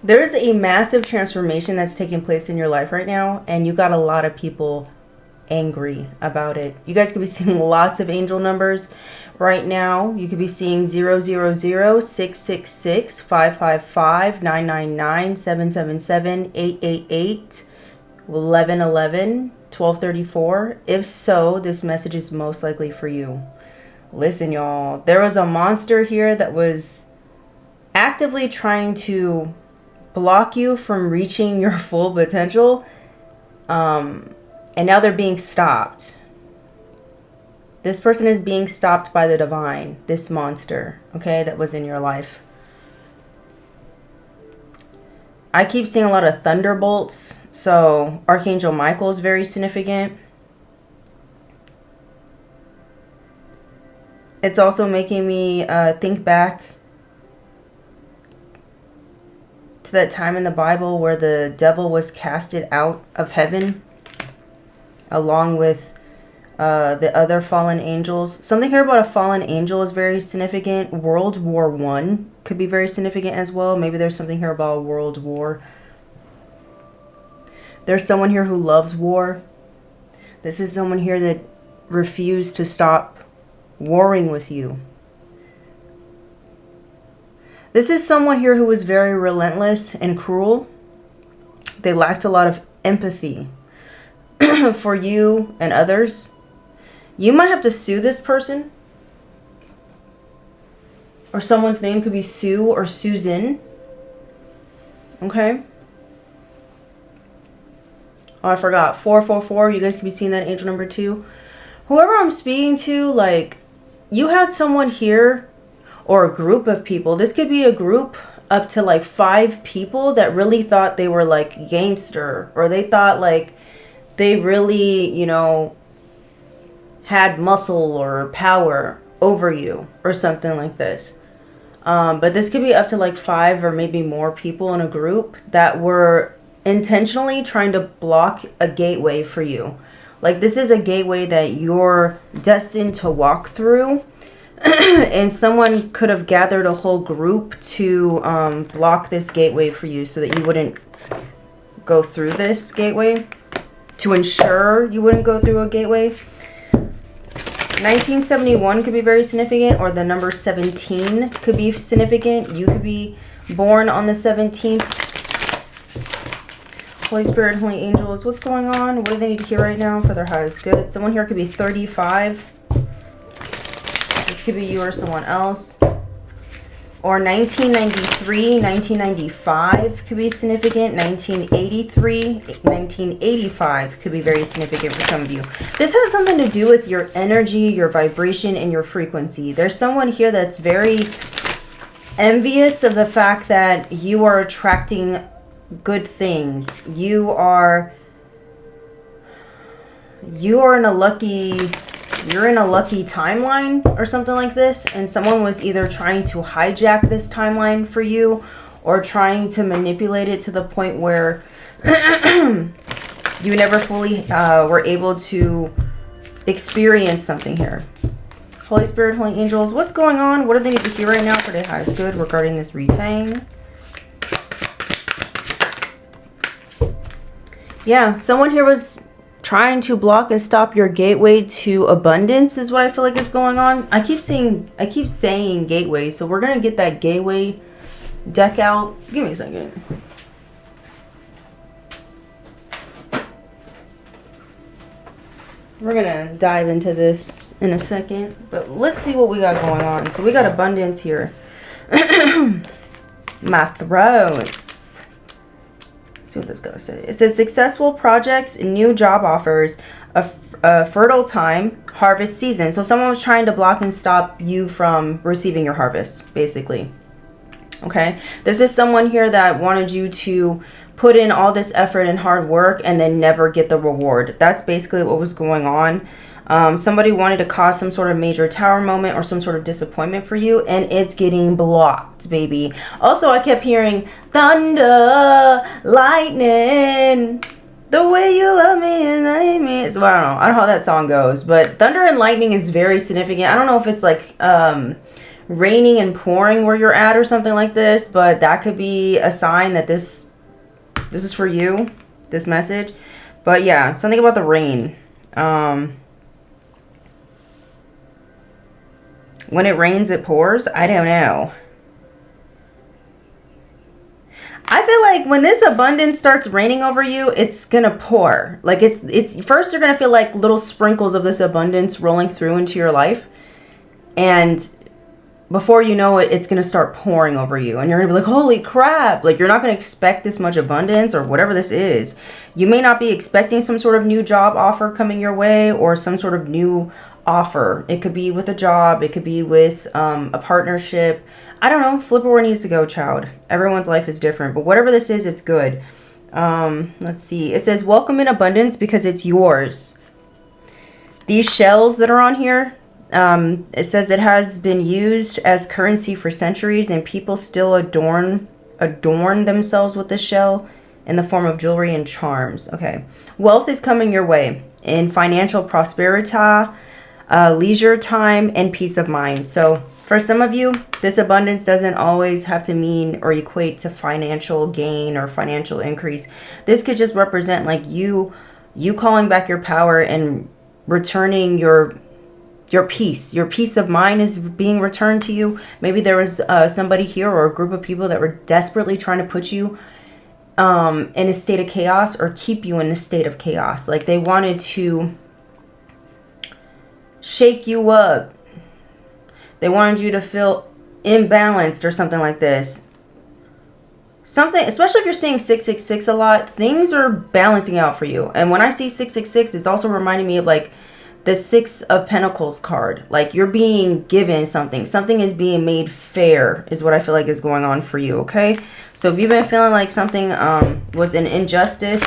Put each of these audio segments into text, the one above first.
There's a massive transformation that's taking place in your life right now, and you got a lot of people angry about it. You guys could be seeing lots of angel numbers right now. You could be seeing 000, 666, 555, 999, 777, 888, 1111, 1234. If so, this message is most likely for you. Listen, y'all, there was a monster here that was actively trying to block you from reaching your full potential. And now they're being stopped. This person is being stopped by the divine, this monster, okay, that was in your life. I keep seeing a lot of thunderbolts, so Archangel Michael is very significant. It's also making me think back to that time in the Bible where the devil was casted out of heaven along with the other fallen angels. Something here about a fallen angel is very significant. World War I could be very significant as well. Maybe there's something here about World War. There's someone here who loves war. This is someone here that refused to stop warring with you. This is someone here who was very relentless and cruel. They lacked a lot of empathy for you and others. You might have to sue this person. Or someone's name could be Sue or Susan. Okay. Oh, I forgot. 444. You guys could be seeing that angel number 2. Whoever I'm speaking to, like, you had someone here or a group of people. This could be a group up to like 5 people that really thought they were like gangster, or they thought like they really, you know, had muscle or power over you or something like this. But this could be up to like 5 or maybe more people in a group that were intentionally trying to block a gateway for you. Like, this is a gateway that you're destined to walk through. And someone could have gathered a whole group to block this gateway for you so that you wouldn't go through this gateway. To ensure you wouldn't go through a gateway. 1971 could be very significant, or the number 17 could be significant. You could be born on the 17th. Holy Spirit, Holy Angels, what's going on? What do they need to hear right now for their highest good? Someone here could be 35. This could be you or someone else. Or 1993, 1995 could be significant. 1983, 1985 could be very significant for some of you. This has something to do with your energy, your vibration, and your frequency. There's someone here that's very envious of the fact that you are attracting good things. You are in a lucky... You're in a lucky timeline or something like this, and someone was either trying to hijack this timeline for you or trying to manipulate it to the point where you never fully were able to experience something here. Holy Spirit, Holy Angels, what's going on? What do they need to hear right now for their highest good regarding this retain? Yeah, someone here was trying to block and stop your gateway to abundance is what I feel like is going on. I keep saying gateway, so we're gonna get that gateway deck out. Give me a second. We're gonna dive into this in a second, but let's see what we got going on. So we got abundance here. My throat. See what this guy says. It says successful projects, new job offers, a fertile time, harvest season. So someone was trying to block and stop you from receiving your harvest, basically. Okay. This is someone here that wanted you to put in all this effort and hard work and then never get the reward. That's basically what was going on. Somebody wanted to cause some sort of major tower moment or some sort of disappointment for you, and it's getting blocked, baby. Also, I kept hearing thunder, lightning, the way you love me and hate me. So I don't know how that song goes, but thunder and lightning is very significant. I don't know if it's like raining and pouring where you're at or something like this, but that could be a sign that this is for you, this message. But yeah, something about the rain. When it rains, it pours. I don't know. I feel like when this abundance starts raining over you, it's gonna pour. Like it's first you're gonna feel like little sprinkles of this abundance rolling through into your life, and before you know it, it's gonna start pouring over you, and you're gonna be like, holy crap. Like, you're not gonna expect this much abundance or whatever this is. You may not be expecting some sort of new job offer coming your way, or some sort of new offer. It could be with a job, it could be with a partnership. I don't know. Flip it where it needs to go, child. Everyone's life is different, but whatever this is, it's good. Let's see. It says welcome in abundance because it's yours. These shells that are on here, it says it has been used as currency for centuries, and people still adorn themselves with the shell in the form of jewelry and charms. Okay. Wealth is coming your way in financial prosperity, leisure time, and peace of mind. So for some of you, this abundance doesn't always have to mean or equate to financial gain or financial increase. This could just represent like you calling back your power and returning your peace. Your peace of mind is being returned to you. Maybe there was somebody here or a group of people that were desperately trying to put you in a state of chaos or keep you in a state of chaos. Like, they wanted to shake you up. They wanted you to feel imbalanced or something like this. Something, especially if you're seeing 666 a lot, things are balancing out for you. And when I see 666, it's also reminding me of like the 6 of Pentacles card. Like, you're being given something. Something is being made fair is what I feel like is going on for you, okay? So if you've been feeling like something was an injustice,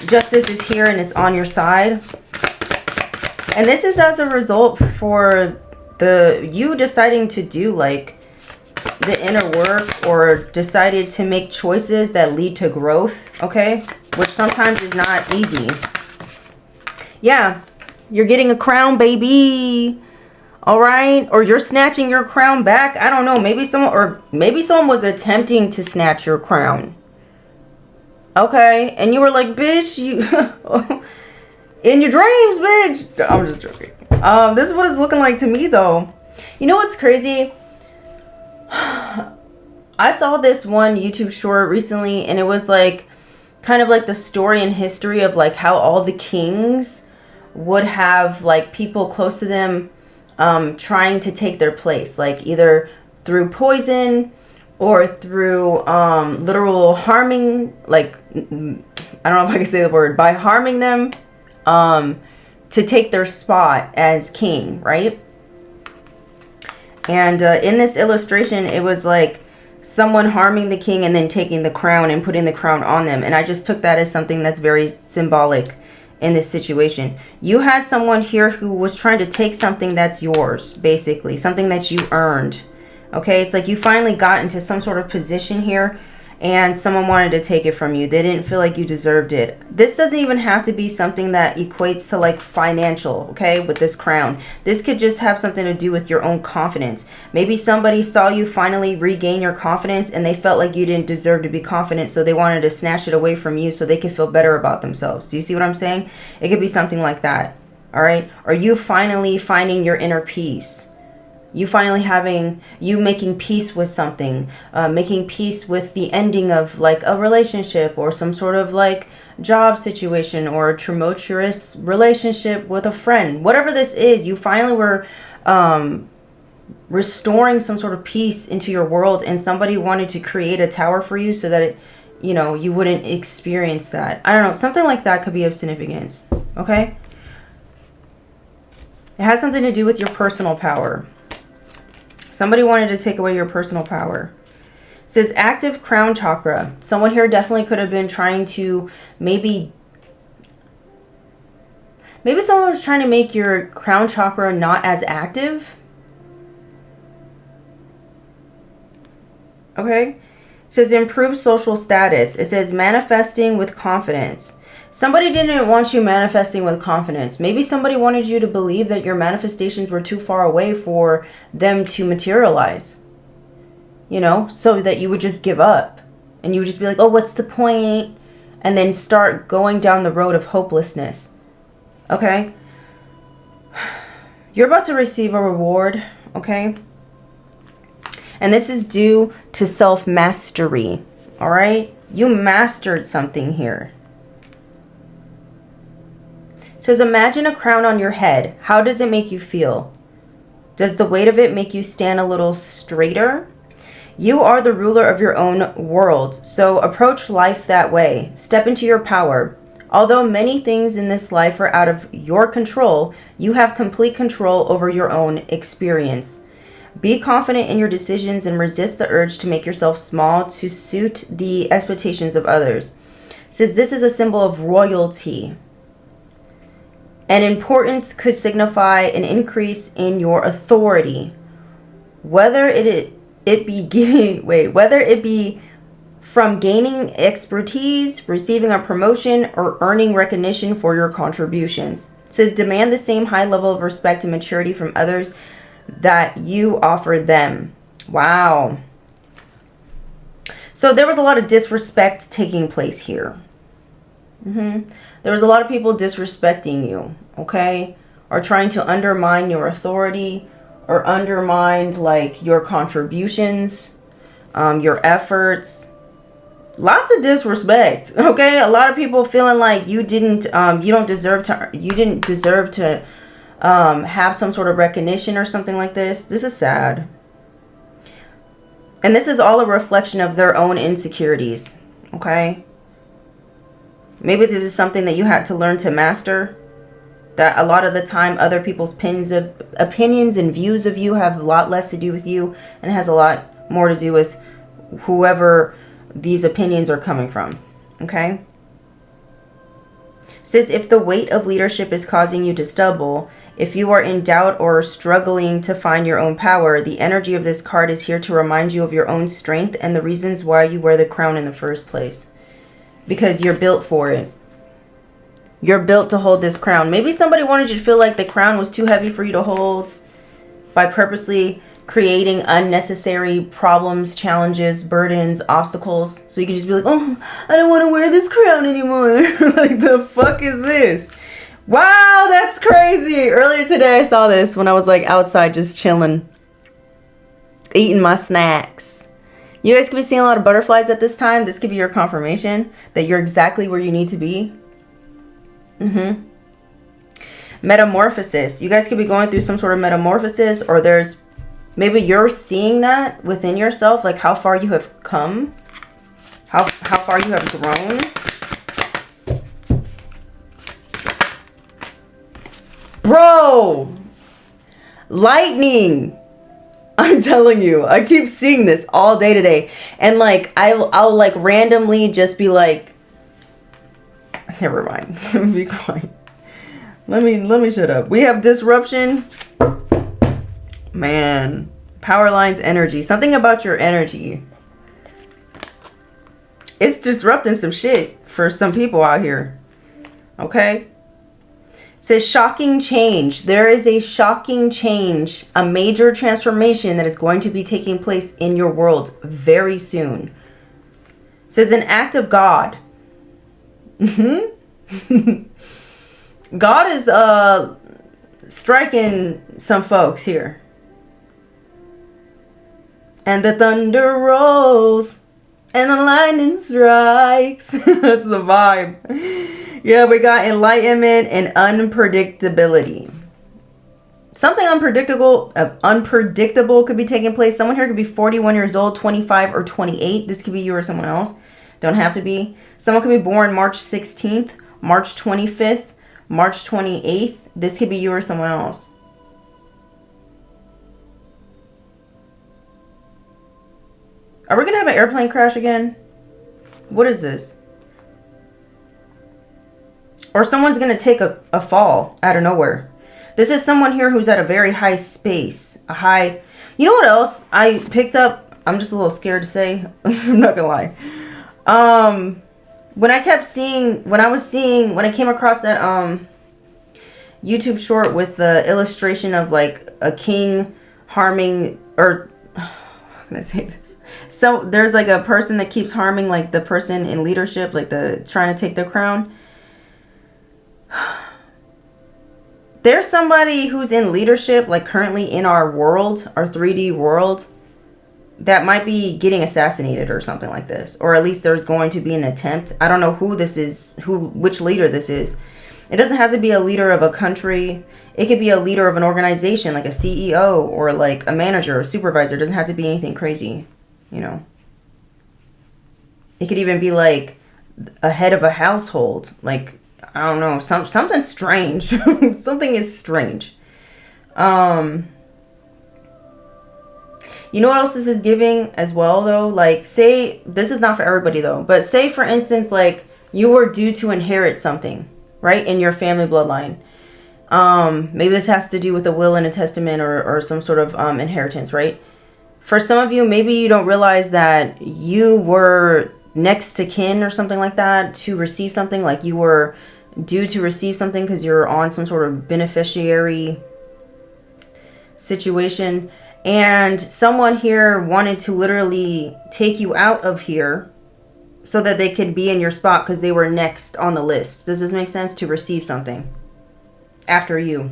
justice is here and it's on your side. And this is as a result for you deciding to do like the inner work, or decided to make choices that lead to growth, okay? Which sometimes is not easy. Yeah, you're getting a crown, baby. All right, or you're snatching your crown back. I don't know. Maybe someone was attempting to snatch your crown. Okay, and you were like, bitch, you in your dreams, bitch. I'm just joking. This is what it's looking like to me, though. You know what's crazy? I saw this one YouTube short recently, and it was like kind of like the story and history of like how all the kings would have like people close to them trying to take their place, like either through poison or through literal harming, like, I don't know if I can say the word, by harming them to take their spot as king, right? And in this illustration, it was like someone harming the king and then taking the crown and putting the crown on them. And I just took that as something that's very symbolic in this situation. You had someone here who was trying to take something that's yours, basically, something that you earned. Okay, it's like you finally got into some sort of position here and someone wanted to take it from you. They didn't feel like you deserved it. This doesn't even have to be something that equates to like financial, okay, with this crown. This could just have something to do with your own confidence. Maybe somebody saw you finally regain your confidence and they felt like you didn't deserve to be confident, so they wanted to snatch it away from you so they could feel better about themselves. Do you see what I'm saying? It could be something like that, all right? Or you finally finding your inner peace. You finally making peace with something, making peace with the ending of like a relationship or some sort of like job situation or a tumultuous relationship with a friend. Whatever this is, you finally were restoring some sort of peace into your world, and somebody wanted to create a tower for you so that it, you know, you wouldn't experience that. I don't know, something like that could be of significance, okay? It has something to do with your personal power. Somebody wanted to take away your personal power. It says active crown chakra. Someone here definitely could have been trying to maybe someone was trying to make your crown chakra not as active. Okay. It says improve social status. It says manifesting with confidence. Somebody didn't want you manifesting with confidence. Maybe somebody wanted you to believe that your manifestations were too far away for them to materialize. You know, so that you would just give up. And you would just be like, oh, what's the point? And then start going down the road of hopelessness. Okay? You're about to receive a reward, okay? And this is due to self-mastery, all right? You mastered something here. It says, imagine a crown on your head. How does it make you feel? Does the weight of it make you stand a little straighter? You are the ruler of your own world, so approach life that way. Step into your power. Although many things in this life are out of your control, you have complete control over your own experience. Be confident in your decisions and resist the urge to make yourself small to suit the expectations of others. It says this is a symbol of royalty. And importance could signify an increase in your authority. Whether it be from gaining expertise, receiving a promotion, or earning recognition for your contributions. It says demand the same high level of respect and maturity from others that you offer them. Wow. So there was a lot of disrespect taking place here. There was a lot of people disrespecting you, okay? Or trying to undermine your authority, or undermine like your contributions, your efforts. Lots of disrespect, okay? A lot of people feeling like you didn't deserve to have some sort of recognition or something like this. This is sad. And this is all a reflection of their own insecurities, okay? Maybe this is something that you had to learn to master. That a lot of the time other people's opinions and views of you have a lot less to do with you and has a lot more to do with whoever these opinions are coming from. Okay? It says if the weight of leadership is causing you to stumble, if you are in doubt or struggling to find your own power, the energy of this card is here to remind you of your own strength and the reasons why you wear the crown in the first place. Because you're built for it. You're built to hold this crown. Maybe somebody wanted you to feel like the crown was too heavy for you to hold by purposely creating unnecessary problems, challenges, burdens, obstacles. So you can just be like, oh, I don't want to wear this crown anymore. Like, the fuck is this? Wow, that's crazy. Earlier today I saw this when I was like outside just chilling, eating my snacks. You guys could be seeing a lot of butterflies at this time. This could be your confirmation that you're exactly where you need to be. Metamorphosis. You guys could be going through some sort of metamorphosis, or there's maybe you're seeing that within yourself, like how far you have come, how far you have grown. Bro, lightning. I'm telling you, I keep seeing this all day today, and like I'll like randomly just be like, never mind. Let me be quiet. Let me shut up. We have disruption. Man, power lines, energy. Something about your energy. It's disrupting some shit for some people out here. Okay? It says shocking change. There is a shocking change, a major transformation that is going to be taking place in your world very soon. It says an act of God. God is striking some folks here. And the thunder rolls and the lightning strikes. That's the vibe. Yeah, we got enlightenment and unpredictability. Something unpredictable could be taking place. Someone here could be 41 years old, 25, or 28. This could be you or someone else. Don't have to be. Someone could be born March 16th, March 25th, March 28th. This could be you or someone else. Are we going to have an airplane crash again? What is this? Or someone's going to take a fall out of nowhere. This is someone here who's at a very high space. A high... You know what else I picked up? I'm just a little scared to say. I'm not going to lie. When I came across that YouTube short with the illustration of like a king harming, or how can I say this? So there's like a person that keeps harming like the person in leadership, like the trying to take the crown. There's somebody who's in leadership, like currently in our world, our 3D world, that might be getting assassinated or something like this. Or at least there's going to be an attempt. I don't know who this is, which leader this is. It doesn't have to be a leader of a country. It could be a leader of an organization, like a CEO or like a manager or supervisor. It doesn't have to be anything crazy, you know. It could even be like a head of a household, like, I don't know, something strange. Something is strange. You know what else this is giving as well, though? Like, say, this is not for everybody, though. But say, for instance, like, you were due to inherit something, right? In your family bloodline. Maybe this has to do with a will and a testament or some sort of inheritance, right? For some of you, maybe you don't realize that you were next to kin or something like that to receive something. Like, you were due to receive something because you're on some sort of beneficiary situation, and someone here wanted to literally take you out of here so that they could be in your spot because they were next on the list. Does this make sense? To receive something after you.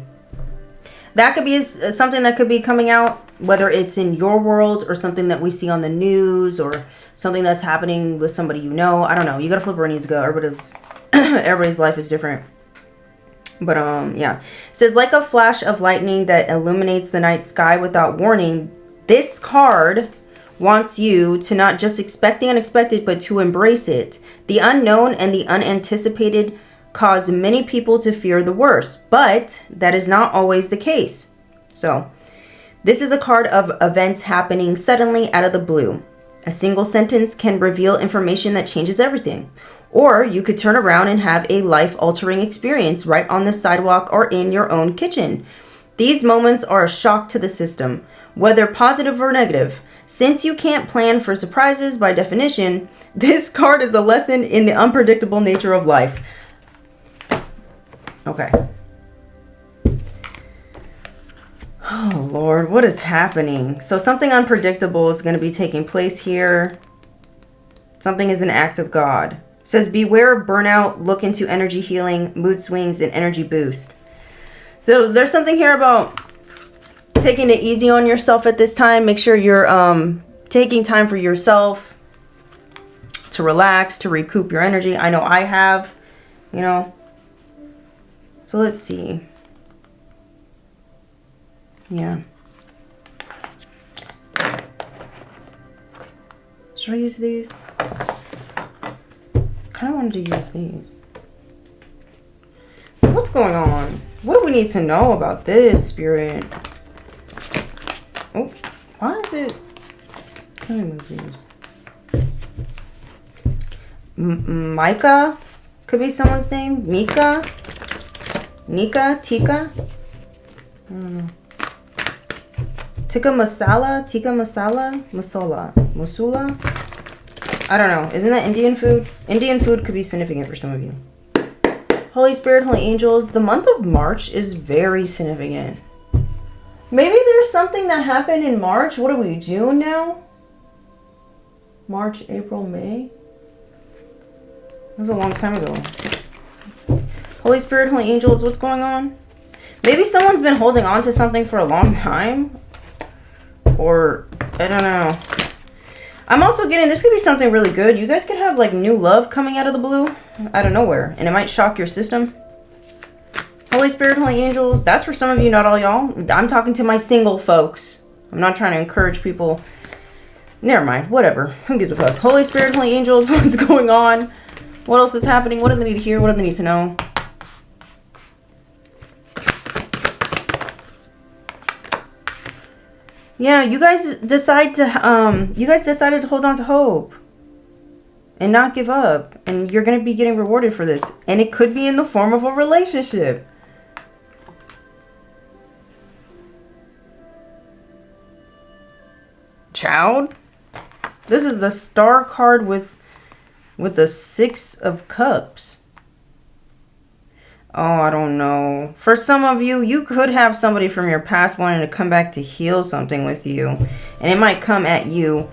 That could be something that could be coming out, whether it's in your world or something that we see on the news or something that's happening with somebody you know. I don't know. You gotta flip where it needs to go. Everybody's life is different. But yeah. It says, like a flash of lightning that illuminates the night sky without warning, this card wants you to not just expect the unexpected, but to embrace it. The unknown and the unanticipated cause many people to fear the worst, but that is not always the case. So this is a card of events happening suddenly out of the blue. A single sentence can reveal information that changes everything. Or you could turn around and have a life-altering experience right on the sidewalk or in your own kitchen. These moments are a shock to the system, whether positive or negative. Since you can't plan for surprises by definition, this card is a lesson in the unpredictable nature of life. Okay. Oh, Lord, what is happening? So something unpredictable is going to be taking place here. Something is an act of God. It says, beware of burnout, look into energy healing, mood swings, and energy boost. So there's something here about taking it easy on yourself at this time. Make sure you're taking time for yourself to relax, to recoup your energy. I know I have, you know. So let's see. Yeah. Should I use these? I kind of wanted to use these. What's going on? What do we need to know about this, Spirit? Oh, why is it? Let me move these. Micah could be someone's name. Mika? Nika? Tika? I don't know. Tikka masala? Tikka masala? Masola? Musula? I don't know. Isn't that Indian food? Indian food could be significant for some of you. Holy Spirit, Holy Angels, the month of March is very significant. Maybe there's something that happened in March. What are we, June now? March, April, May? That was a long time ago. Holy Spirit, Holy Angels, what's going on? Maybe someone's been holding on to something for a long time. Or, I don't know. I'm also getting, this could be something really good. You guys could have like new love coming out of the blue, out of nowhere. And it might shock your system. Holy Spirit, Holy Angels, that's for some of you, not all y'all. I'm talking to my single folks. I'm not trying to encourage people. Never mind, whatever. Who gives a fuck? Holy Spirit, Holy Angels, what's going on? What else is happening? What do they need to hear? What do they need to know? Yeah, you guys decided to hold on to hope and not give up, and you're going to be getting rewarded for this, and it could be in the form of a relationship. Child, this is the star card with with the 6 of Cups. Oh, I don't know. For some of you, you could have somebody from your past wanting to come back to heal something with you. And it might come at you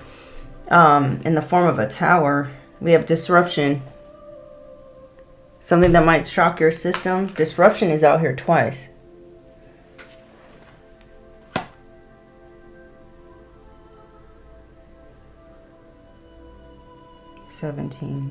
in the form of a tower. We have disruption. Something that might shock your system. Disruption is out here twice. $17.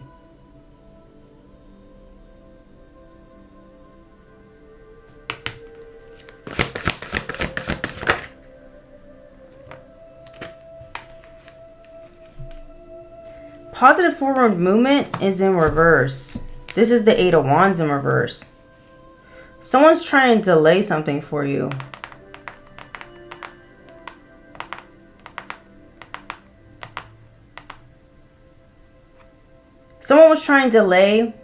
Positive forward movement is in reverse. This is the 8 of Wands in reverse. Someone's trying to delay something for you. Someone was trying to delay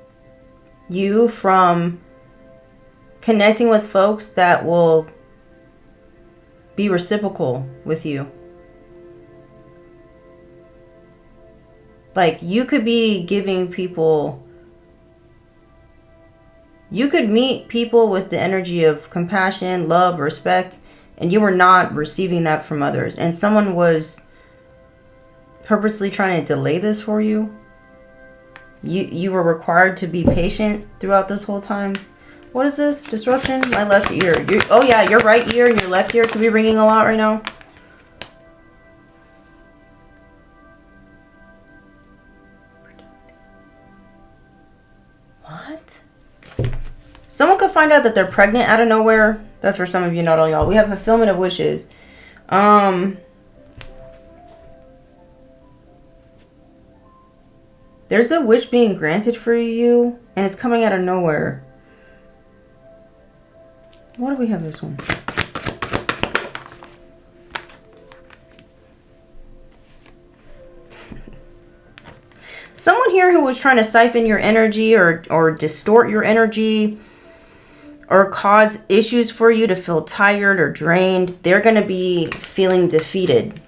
you from connecting with folks that will be reciprocal with you. Like, you could be giving people... You could meet people with the energy of compassion, love, respect, and you were not receiving that from others. And someone was purposely trying to delay this for you. You were required to be patient throughout this whole time. What is this? Disruption? My left ear. Oh yeah, your right ear and your left ear could be ringing a lot right now. What? Someone could find out that they're pregnant out of nowhere. That's for some of you, not all y'all. We have fulfillment of wishes. There's a wish being granted for you, and it's coming out of nowhere. Why do we have this one? Someone here who was trying to siphon your energy or distort your energy or cause issues for you to feel tired or drained, they're going to be feeling defeated.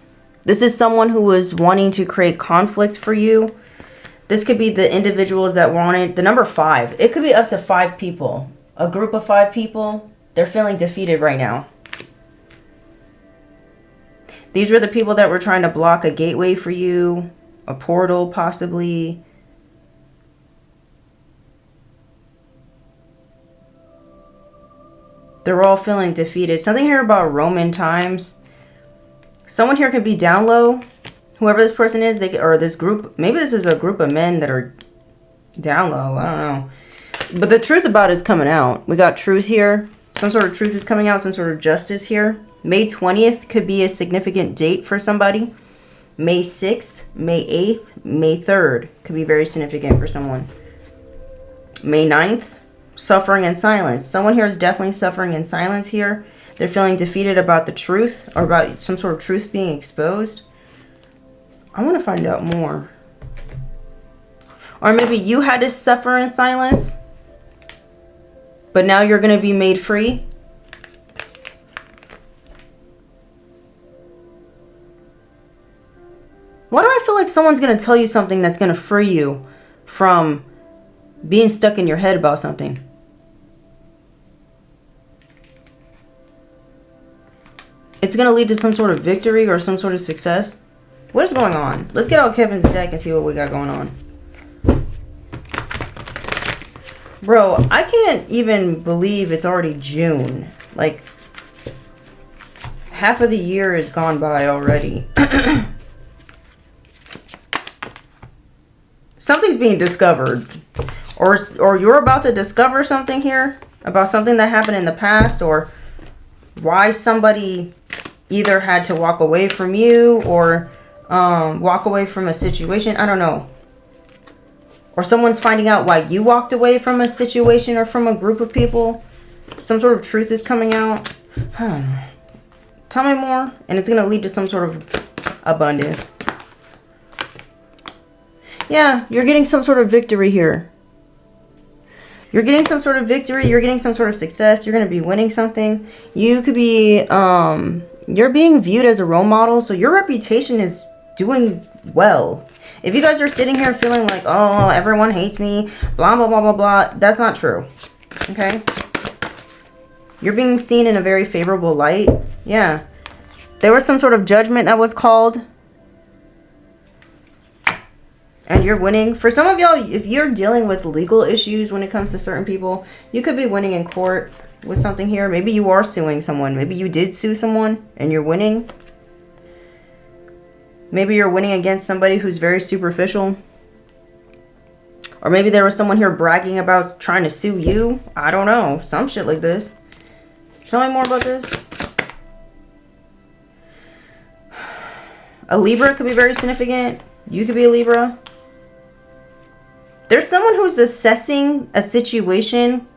This is someone who was wanting to create conflict for you. This could be the individuals that wanted the number 5. It could be up to 5 people. A group of 5 people. They're feeling defeated right now. These were the people that were trying to block a gateway for you. A portal, possibly. They're all feeling defeated. Something here about Roman times. Someone here could be down low. Whoever this person is, or this group, maybe this is a group of men that are down low. I don't know. But the truth about it is coming out. We got truth here. Some sort of truth is coming out. Some sort of justice here. May 20th could be a significant date for somebody. May 6th, May 8th, May 3rd could be very significant for someone. May 9th, suffering in silence. Someone here is definitely suffering in silence here. They're feeling defeated about the truth or about some sort of truth being exposed. I want to find out more. Or maybe you had to suffer in silence, but now you're going to be made free. Why do I feel like someone's going to tell you something that's going to free you from being stuck in your head about something? It's going to lead to some sort of victory or some sort of success. What is going on? Let's get out Kevin's deck and see what we got going on. Bro, I can't even believe it's already June. Like, half of the year is gone by already. Something's being discovered. Or you're about to discover something here about something that happened in the past, or why somebody either had to walk away from you or walk away from a situation. I don't know. Or someone's finding out why you walked away from a situation or from a group of people. Some sort of truth is coming out. I don't know. Tell me more. And it's going to lead to some sort of abundance. Yeah, you're getting some sort of victory here. You're getting some sort of victory. You're getting some sort of success. You're going to be winning something. You could be, you're being viewed as a role model. So your reputation is doing well. If you guys are sitting here feeling like, oh, everyone hates me, blah, blah, blah, blah, blah, that's not true. Okay? You're being seen in a very favorable light. Yeah. There was some sort of judgment that was called. And you're winning. For some of y'all, if you're dealing with legal issues when it comes to certain people, you could be winning in court with something here. Maybe you are suing someone. Maybe you did sue someone and you're winning. Maybe you're winning against somebody who's very superficial. Or maybe there was someone here bragging about trying to sue you. I don't know. Some shit like this. Tell me more about this. A Libra could be very significant. You could be a Libra. There's someone who's assessing a situation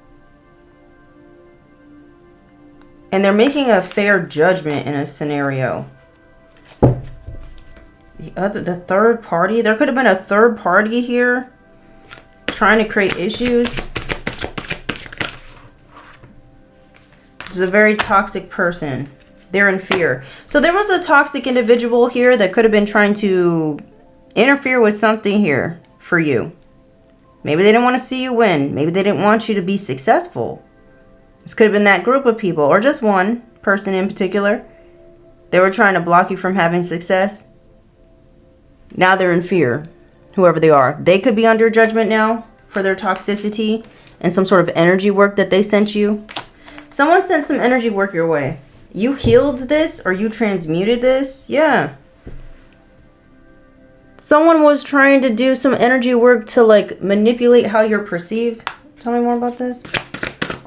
and they're making a fair judgment in a scenario. The third party. There could have been a third party here trying to create issues. This is a very toxic person. They're in fear. So there was a toxic individual here that could have been trying to interfere with something here for you. Maybe they didn't want to see you win. Maybe they didn't want you to be successful. This could have been that group of people or just one person in particular. They were trying to block you from having success. Now they're in fear, whoever they are. They could be under judgment now for their toxicity and some sort of energy work that they sent you. Someone sent some energy work your way. You healed this or you transmuted this? Yeah. Someone was trying to do some energy work to like manipulate how you're perceived. Tell me more about this.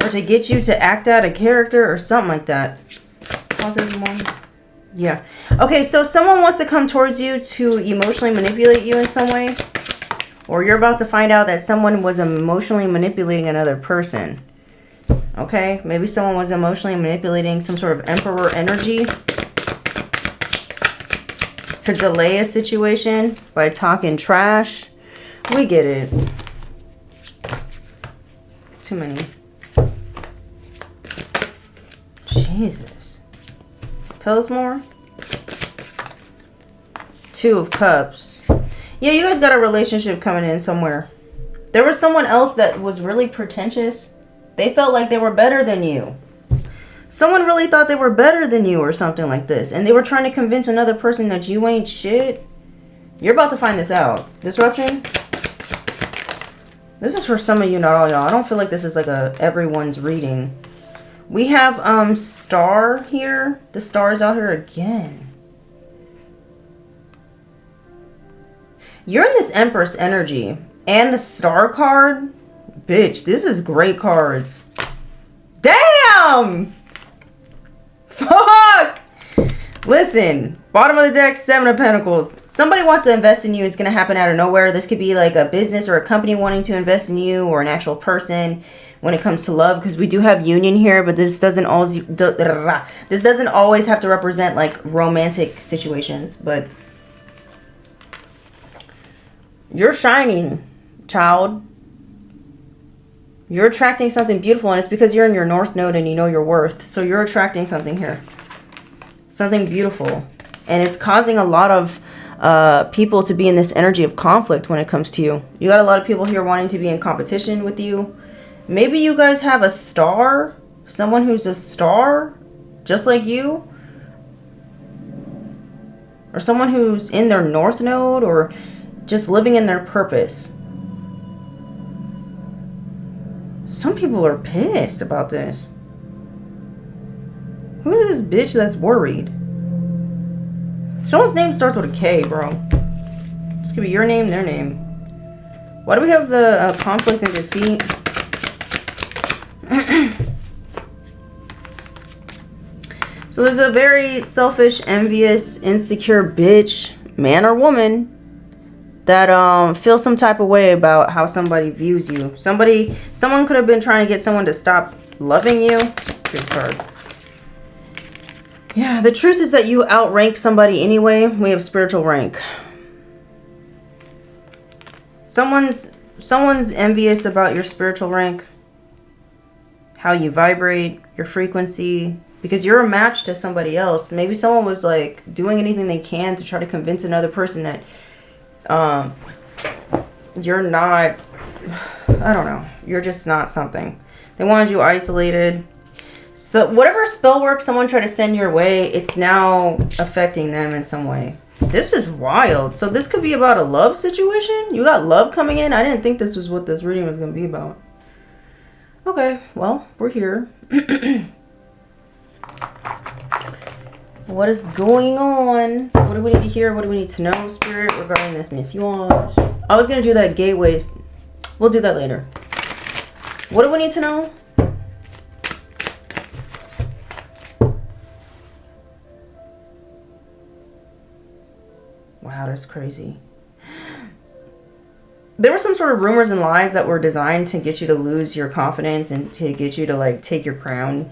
Or to get you to act out a character or something like that. Yeah. Okay, so someone wants to come towards you to emotionally manipulate you in some way. Or you're about to find out that someone was emotionally manipulating another person. Okay, maybe someone was emotionally manipulating some sort of emperor energy to delay a situation by talking trash. We get it. Too many. Jesus. Tell us more. Two of Cups. Yeah, you guys got a relationship coming in somewhere. There was someone else that was really pretentious. They felt like they were better than you. Someone really thought they were better than you or something like this. And they were trying to convince another person that you ain't shit. You're about to find this out. Disruption. This is for some of you, not all y'all. I don't feel like this is like a everyone's reading. We have Star here. The Star is out here again. You're in this Empress energy. And the Star card. Bitch, this is great cards. Damn! Fuck! Listen, bottom of the deck, Seven of Pentacles. Somebody wants to invest in you. It's going to happen out of nowhere. This could be like a business or a company wanting to invest in you or an actual person when it comes to love. Because we do have union here, but this doesn't always have to represent like romantic situations. But you're shining, child. You're attracting something beautiful, and it's because you're in your North Node and you know your worth. So you're attracting something here. Something beautiful. And it's causing a lot of people to be in this energy of conflict when it comes to you. You got a lot of people here wanting to be in competition with you. Maybe you guys have a star. Someone who's a star, just like you. Or someone who's in their North Node or just living in their purpose. Some people are pissed about this. Who is this bitch that's worried? Someone's name starts with a K, bro. This could be your name, their name. Why do we have the conflict and defeat? So there's a very selfish, envious, insecure bitch, man or woman, that feels some type of way about how somebody views you. Someone could have been trying to get someone to stop loving you. Good card. Yeah, the truth is that you outrank somebody anyway. We have spiritual rank. Someone's envious about your spiritual rank. How you vibrate, your frequency. Because you're a match to somebody else. Maybe someone was like doing anything they can to try to convince another person that You're not, I don't know. You're just not something. They wanted you isolated. So whatever spell work someone tried to send your way, it's now affecting them in some way. This is wild. So this could be about a love situation? You got love coming in? I didn't think this was what this reading was going to be about. Okay, well, we're here. What is going on? What do we need to hear? What do we need to know, Spirit, regarding this missionnage? I was going to do that gateways. We'll do that later. What do we need to know? Wow, that's crazy. There were some sort of rumors and lies that were designed to get you to lose your confidence and to get you to, like, take your crown.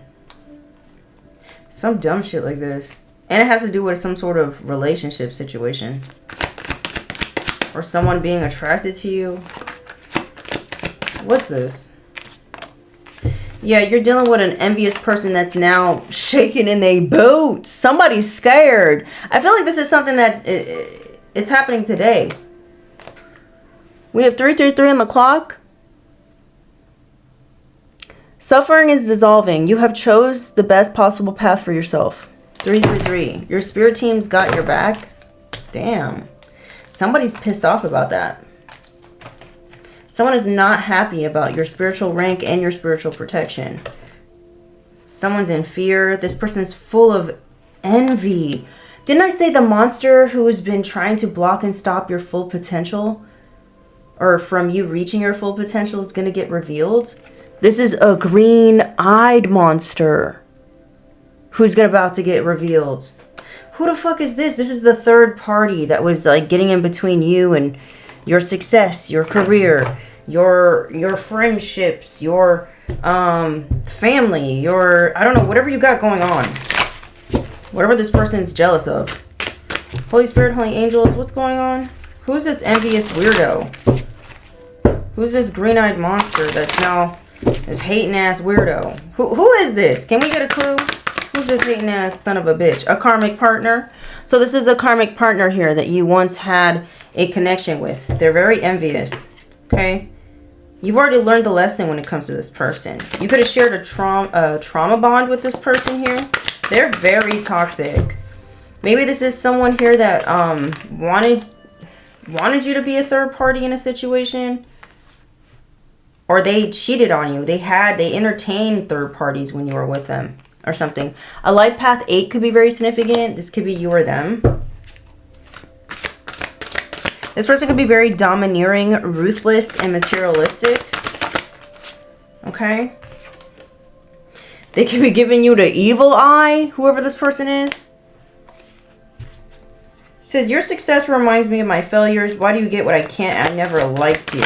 Some dumb shit like this. And it has to do with some sort of relationship situation. Or someone being attracted to you. What's this? Yeah, you're dealing with an envious person that's now shaking in their boots. Somebody's scared. I feel like this is something that's it's happening today. We have 333 on the clock. Suffering is dissolving. You have chose the best possible path for yourself. 333. Your spirit team's got your back. Damn. Somebody's pissed off about that. Someone is not happy about your spiritual rank and your spiritual protection. Someone's in fear. This person's full of envy. Didn't I say the monster who has been trying to block and stop your full potential, or from you reaching your full potential, is going to get revealed? This is a green-eyed monster who's about to get revealed. Who the fuck is this? This is the third party that was like getting in between you and your success, your career, your friendships, your family, your, I don't know, whatever you got going on. Whatever this person's jealous of. Holy Spirit, Holy Angels, what's going on? Who's this envious weirdo? Who's this green-eyed monster that's now this hating-ass weirdo? Who is this? Can we get a clue? Who's this hating-ass son of a bitch? A karmic partner? So this is a karmic partner here that you once had a connection with. They're very envious. Okay? You've already learned the lesson when it comes to this person. You could have shared a trauma bond with this person here. They're very toxic. Maybe this is someone here that wanted you to be a third party in a situation. Or they cheated on you. They entertained third parties when you were with them. Or something. A light path 8 could be very significant. This could be you or them. This person could be very domineering, ruthless, and materialistic. Okay? They could be giving you the evil eye, whoever this person is. It says, your success reminds me of my failures. Why do you get what I can't? I never liked you.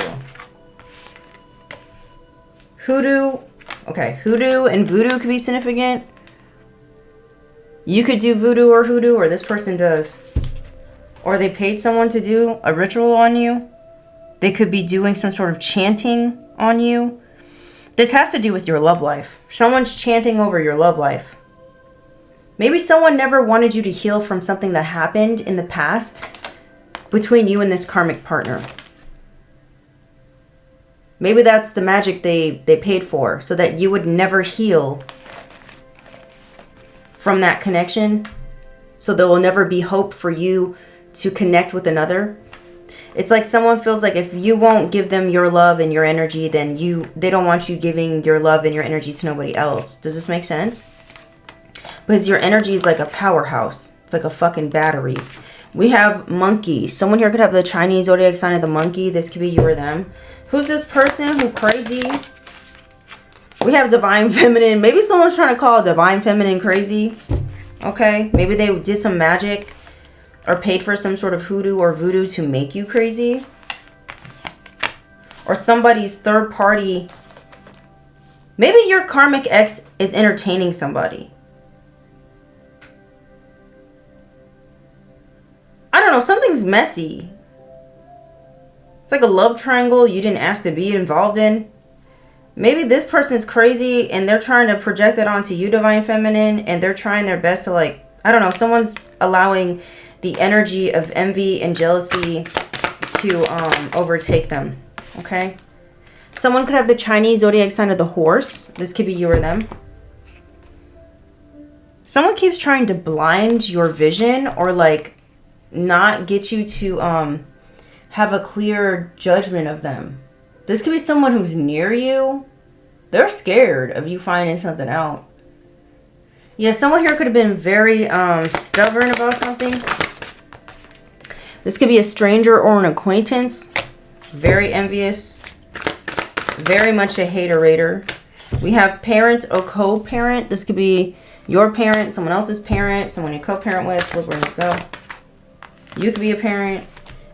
Hoodoo. Okay, hoodoo and voodoo could be significant. You could do voodoo or hoodoo, or this person does. Or they paid someone to do a ritual on you. They could be doing some sort of chanting on you. This has to do with your love life. Someone's chanting over your love life. Maybe someone never wanted you to heal from something that happened in the past between you and this karmic partner. Maybe that's the magic they paid for, so that you would never heal from that connection. So there will never be hope for you to connect with another. It's like someone feels like if you won't give them your love and your energy, then they don't want you giving your love and your energy to nobody else. Does this make sense? Because your energy is like a powerhouse. It's like a fucking battery. We have monkey. Someone here could have the Chinese zodiac sign of the monkey. This could be you or them. Who's this person? Who crazy? We have divine feminine. Maybe someone's trying to call divine feminine crazy. Okay. Maybe they did some magic or paid for some sort of hoodoo or voodoo to make you crazy. Or somebody's third party. Maybe your karmic ex is entertaining somebody. I don't know. Something's messy. It's like a love triangle you didn't ask to be involved in. Maybe this person's crazy and they're trying to project it onto you, divine feminine, and they're trying their best to, like, I don't know, someone's allowing the energy of envy and jealousy to overtake them. Okay. Someone could have the Chinese zodiac sign of the horse. This could be you or them. Someone keeps trying to blind your vision or like not get you to have a clear judgment of them. This could be someone who's near you. They're scared of you finding something out. Yeah, someone here could have been very stubborn about something. This could be a stranger or an acquaintance. Very envious. Very much a hater-rater. We have parent or co-parent. This could be your parent, someone else's parent, someone you co-parent with. Flip where this go. You could be a parent.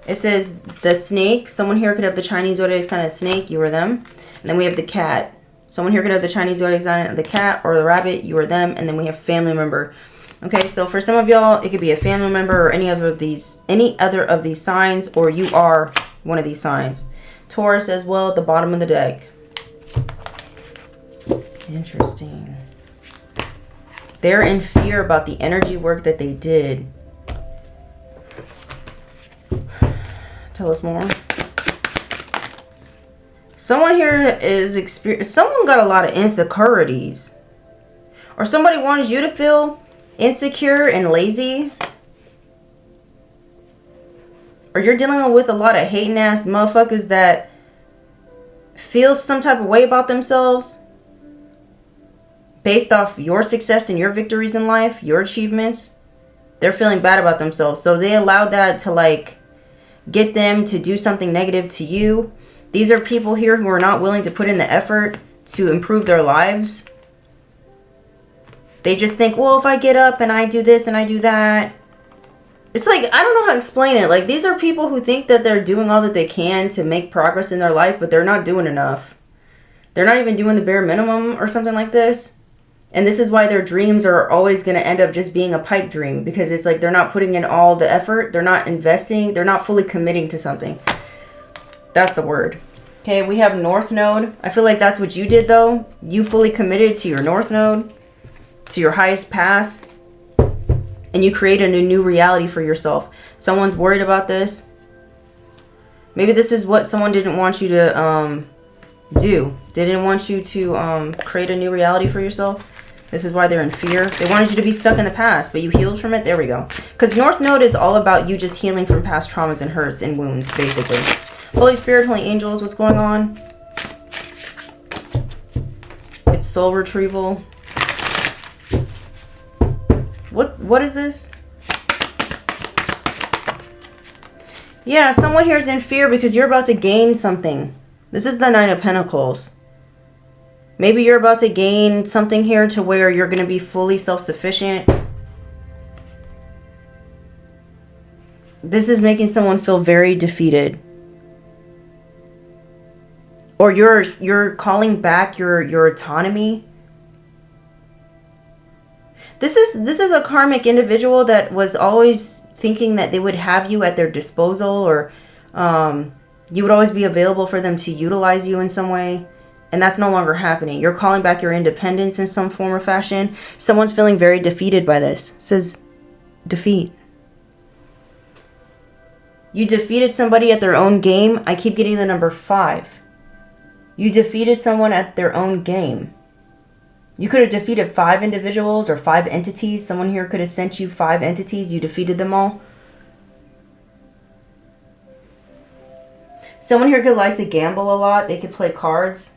It says the snake. Someone here could have the Chinese zodiac sign of snake. You or them. And then we have the cat. Someone here could have the Chinese zodiac sign of the cat or the rabbit. You or them. And then we have family member. Okay, so for some of y'all, it could be a family member or any other of these signs, or you are one of these signs. Taurus as well at the bottom of the deck. Interesting. They're in fear about the energy work that they did. Tell us more. Someone here is someone got a lot of insecurities. Or somebody wants you to feel insecure and lazy. Or you're dealing with a lot of hating ass motherfuckers that feel some type of way about themselves based off your success and your victories in life, your achievements. They're feeling bad about themselves. So they allowed that to like get them to do something negative to you. These are people here who are not willing to put in the effort to improve their lives. They just think, well, if I get up and I do this and I do that. It's like, I don't know how to explain it. Like, these are people who think that they're doing all that they can to make progress in their life, but they're not doing enough. They're not even doing the bare minimum or something like this. And this is why their dreams are always going to end up just being a pipe dream. Because it's like they're not putting in all the effort. They're not investing. They're not fully committing to something. That's the word. Okay, we have North Node. I feel like that's what you did, though. You fully committed to your North Node. To your highest path. And you created a new reality for yourself. Someone's worried about this. Maybe this is what someone didn't want you to do. They didn't want you to create a new reality for yourself. This is why they're in fear. They wanted you to be stuck in the past, but you healed from it. There we go. Because North Node is all about you just healing from past traumas and hurts and wounds, basically. Holy Spirit, Holy Angels, what's going on? It's soul retrieval. What is this? Yeah, someone here is in fear because you're about to gain something. This is the Nine of Pentacles. Maybe you're about to gain something here to where you're going to be fully self-sufficient. This is making someone feel very defeated. Or you're calling back your autonomy. This is a karmic individual that was always thinking that they would have you at their disposal, or you would always be available for them to utilize you in some way. And that's no longer happening. You're calling back your independence in some form or fashion. Someone's feeling very defeated by this. It says defeat. You defeated somebody at their own game. I keep getting the number 5. You defeated someone at their own game. You could have defeated 5 individuals or 5 entities. Someone here could have sent you 5 entities. You defeated them all. Someone here could like to gamble a lot. They could play cards,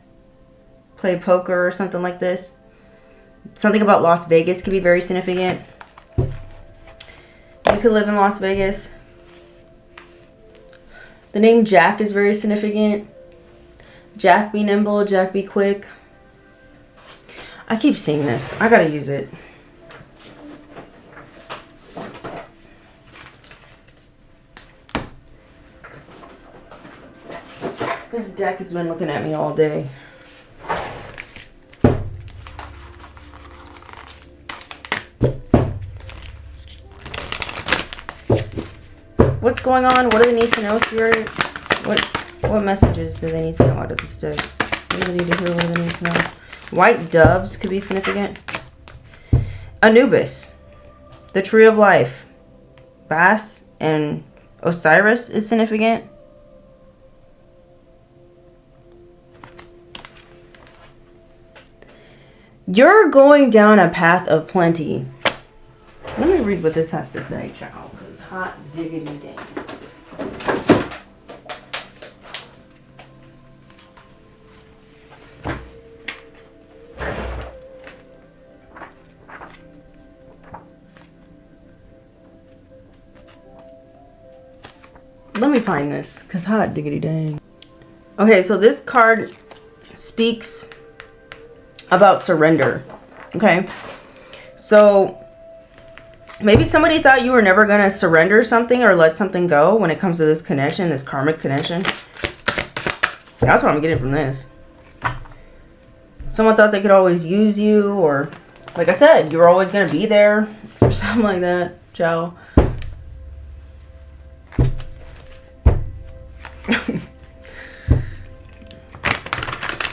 play poker or something like this. Something about Las Vegas could be very significant. You could live in Las Vegas. The name Jack is very significant. Jack be nimble, Jack be quick. I keep seeing this. I gotta use it. This deck has been looking at me all day. What's going on? What do they need to know, Spirit? What messages do they need to know out of this deck? What do they need to hear? What do they need to know? White doves could be significant. Anubis, the tree of life. Bass and Osiris is significant. You're going down a path of plenty. Let me read what this has to say, child, because hot diggity dang. Let me find this, because hot diggity dang. Okay, so this card speaks about surrender. Okay, so maybe somebody thought you were never going to surrender something or let something go when it comes to this connection, this karmic connection. That's what I'm getting from this. Someone thought they could always use you, or like I said, you were always going to be there or something like that. Ciao.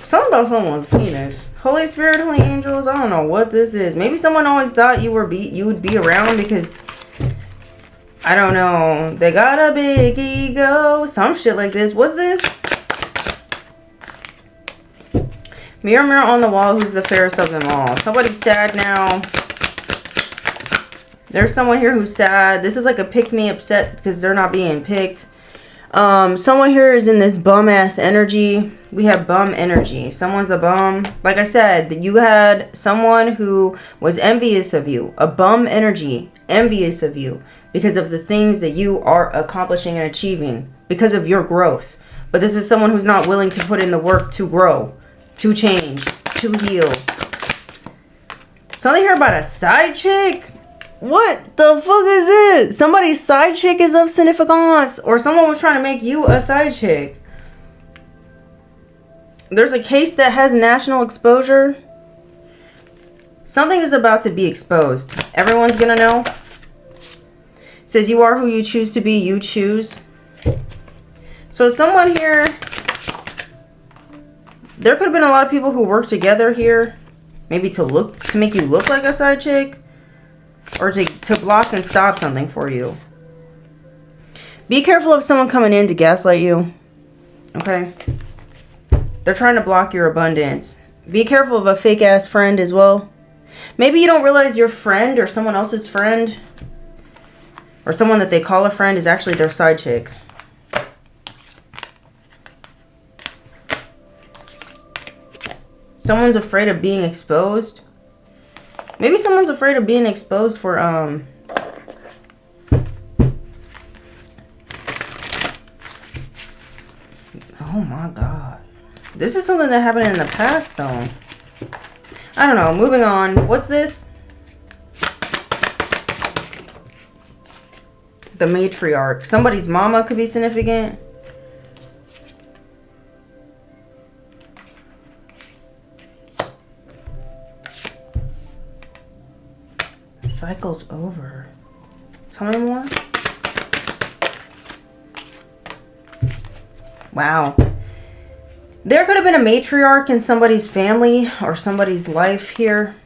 Something about someone's penis. Holy Spirit, holy angels, I don't know what this is. Maybe someone always thought you would be around because, I don't know, they got a big ego. Some shit like this. What's this? Mirror, mirror on the wall, who's the fairest of them all? Somebody's sad now. There's someone here who's sad. This is like a pick me upset because they're not being picked. Someone here is in this bum ass energy. We have bum energy. Someone's a bum. Like I said, you had someone who was envious of you. A bum energy. Envious of you. Because of the things that you are accomplishing and achieving. Because of your growth. But this is someone who's not willing to put in the work to grow. To change. To heal. Something here about a side chick? What the fuck is this? Somebody's side chick is of significance. Or someone was trying to make you a side chick. There's a case that has national exposure. Something is about to be exposed. Everyone's gonna know. Says you are who you choose to be. You choose. So someone here. There could have been a lot of people who worked together here. Maybe to make you look like a side chick. Or to block and stop something for you. Be careful of someone coming in to gaslight you. Okay? They're trying to block your abundance. Be careful of a fake ass friend as well. Maybe you don't realize your friend or someone else's friend or someone that they call a friend is actually their side chick. Someone's afraid of being exposed. Maybe someone's afraid of being exposed for, oh my God. This is something that happened in the past, though. I don't know. Moving on. What's this? The matriarch. Somebody's mama could be significant. Cycle's over. Tell me more. Wow. There could have been a matriarch in somebody's family or somebody's life here.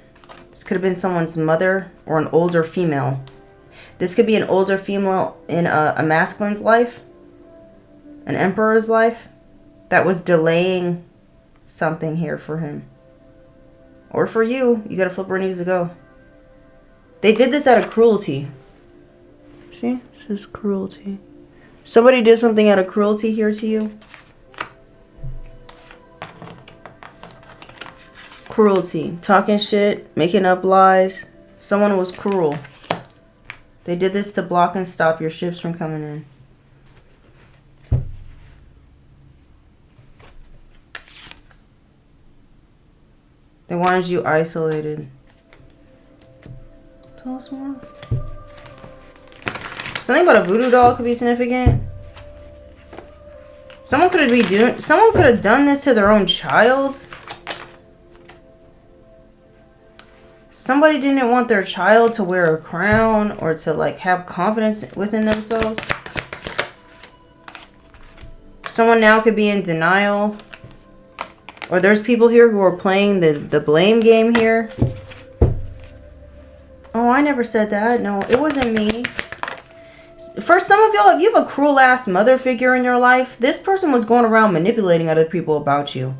This could have been someone's mother or an older female. This could be an older female in a masculine's life. An emperor's life. That was delaying something here for him. Or for you. You gotta flip where it needs to go. They did this out of cruelty. See? This is cruelty. Somebody did something out of cruelty here to you. Cruelty. Talking shit. Making up lies. Someone was cruel. They did this to block and stop your ships from coming in. They wanted you isolated. Tell us more. Something about a voodoo doll could be significant. Someone could have done this to their own child. Somebody didn't want their child to wear a crown or to like have confidence within themselves. Someone now could be in denial. Or there's people here who are playing the blame game here. Oh, I never said that. No, it wasn't me. For some of y'all, if you have a cruel ass mother figure in your life, this person was going around manipulating other people about you.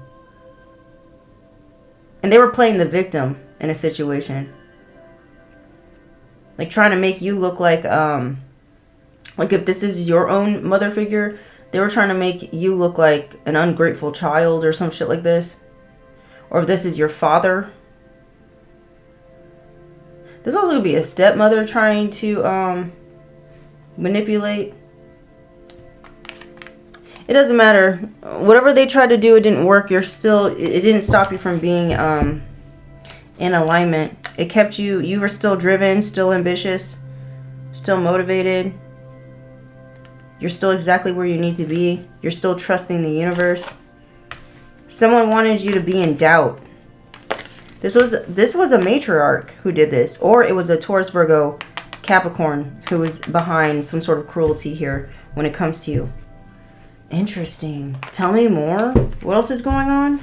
And they were playing the victim in a situation. Like trying to make you look like if this is your own mother figure, they were trying to make you look like an ungrateful child or some shit like this. Or if this is your father. There's also going to be a stepmother trying to manipulate. It doesn't matter. Whatever they tried to do, it didn't work. It didn't stop you from being in alignment. It kept you, you were still driven, still ambitious, still motivated. You're still exactly where you need to be. You're still trusting the universe. Someone wanted you to be in doubt. This was a matriarch who did this, or it was a Taurus, Virgo, Capricorn who was behind some sort of cruelty here when it comes to you. Interesting. Tell me more. What else is going on?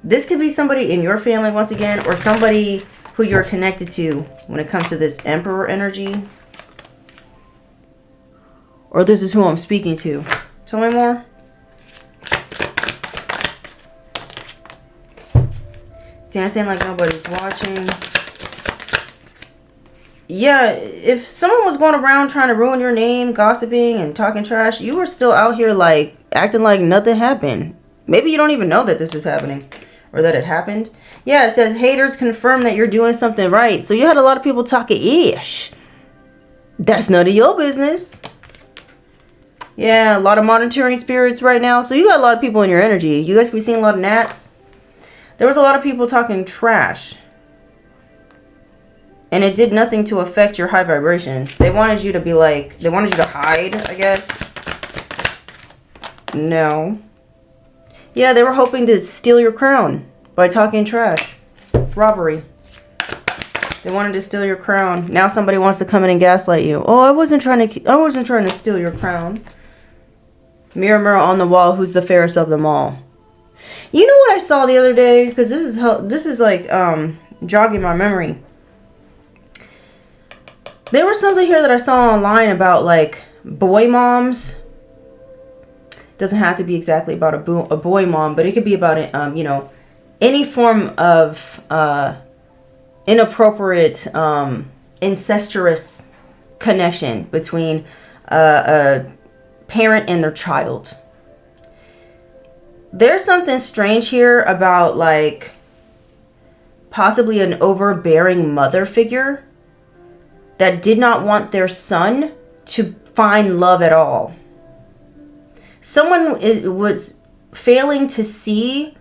This could be somebody in your family once again, or somebody who you're connected to when it comes to this Emperor energy. Or this is who I'm speaking to. Tell me more. Dancing like nobody's watching. Yeah, if someone was going around trying to ruin your name, gossiping and talking trash, you were still out here like acting like nothing happened. Maybe you don't even know that this is happening or that it happened. Yeah, it says haters confirm that you're doing something right. So you had a lot of people talking ish. That's none of your business. Yeah, a lot of monitoring spirits right now. So you got a lot of people in your energy. You guys could be seeing a lot of gnats. There was a lot of people talking trash. And it did nothing to affect your high vibration. They wanted you to be like, they wanted you to hide, I guess. No. Yeah, they were hoping to steal your crown by talking trash. Robbery. They wanted to steal your crown. Now somebody wants to come in and gaslight you. Oh, I wasn't trying to steal your crown. Mirror, mirror on the wall, who's the fairest of them all? You know what I saw the other day? Because this is like jogging my memory. There was something here that I saw online about like boy moms. Doesn't have to be exactly about a boy mom, but it could be about any form of inappropriate incestuous connection between a parent and their child. There's something strange here about like possibly an overbearing mother figure that did not want their son to find love at all. Someone was failing to see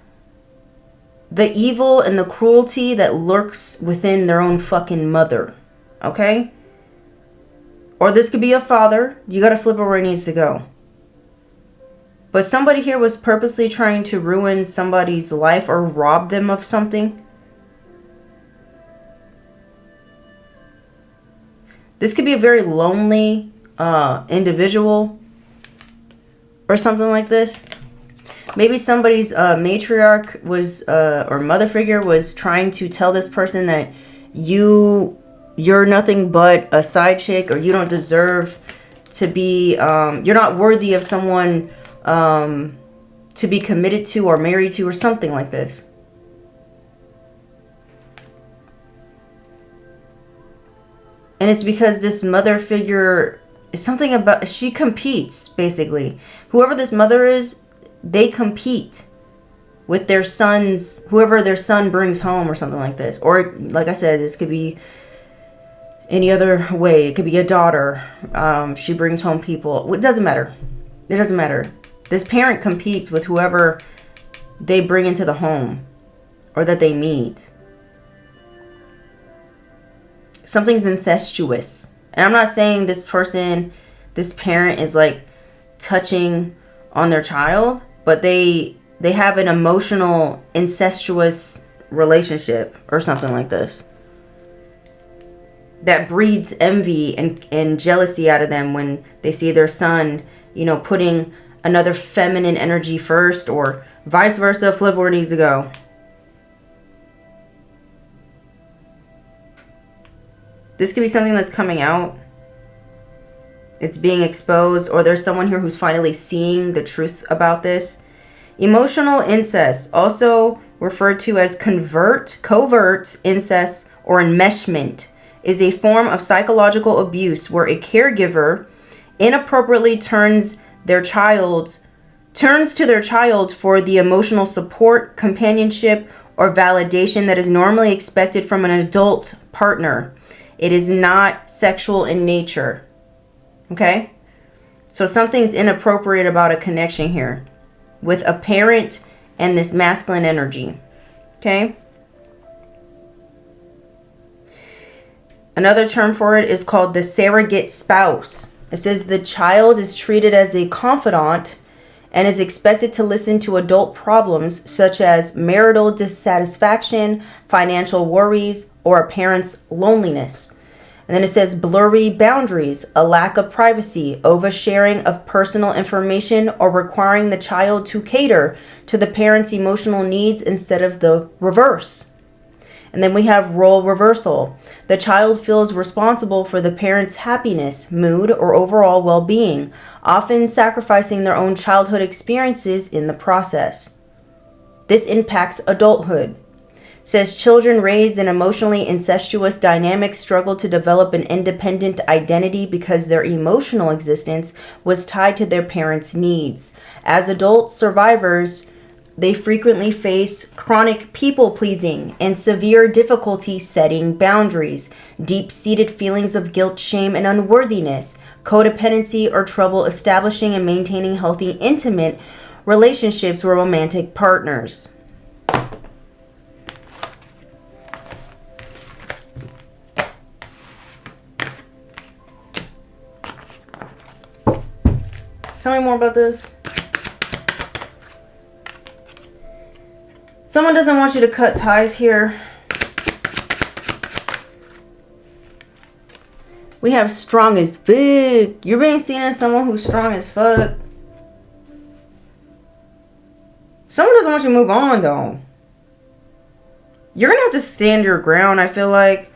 the evil and the cruelty that lurks within their own fucking mother. Okay? Or this could be a father. You gotta flip it where it needs to go. But somebody here was purposely trying to ruin somebody's life or rob them of something. This could be a very lonely individual or something like this. Maybe somebody's matriarch was or mother figure was trying to tell this person that you're nothing but a side chick, or you don't deserve to be you're not worthy of someone to be committed to or married to, or something like this. And it's because this mother figure is something about, she competes, basically. Whoever this mother is, they compete with their sons, whoever their son brings home or something like this. Or, like I said, this could be any other way. It could be a daughter. She brings home people. It doesn't matter. It doesn't matter. This parent competes with whoever they bring into the home or that they meet. Something's incestuous. And I'm not saying this person, this parent is like touching on their child, but they have an emotional incestuous relationship or something like this that breeds envy and jealousy out of them when they see their son, putting another feminine energy first, or vice versa. Flip where it needs to go. This could be something that's coming out. It's being exposed, or there's someone here who's finally seeing the truth about this. Emotional incest. Also, referred to as covert incest or enmeshment, is a form of psychological abuse where a caregiver inappropriately turns to their child for the emotional support, companionship, or validation that is normally expected from an adult partner. It is not sexual in nature. Okay? So something's inappropriate about a connection here with a parent and this masculine energy. Okay? Another term for it is called the surrogate spouse. It says the child is treated as a confidant and is expected to listen to adult problems such as marital dissatisfaction, financial worries, or a parent's loneliness. And then it says blurry boundaries, a lack of privacy, oversharing of personal information, or requiring the child to cater to the parent's emotional needs instead of the reverse. And then we have role reversal. The child feels responsible for the parent's happiness, mood, or overall well-being, often sacrificing their own childhood experiences in the process. This impacts adulthood. Says children raised in emotionally incestuous dynamics struggle to develop an independent identity because their emotional existence was tied to their parents' needs. As adult survivors, they frequently face chronic people-pleasing and severe difficulty setting boundaries, deep-seated feelings of guilt, shame, and unworthiness, codependency, or trouble establishing and maintaining healthy, intimate relationships with romantic partners. Tell me more about this. Someone doesn't want you to cut ties here. We have strong as fuck. You're being seen as someone who's strong as fuck. Someone doesn't want you to move on, though. You're gonna have to stand your ground, I feel like.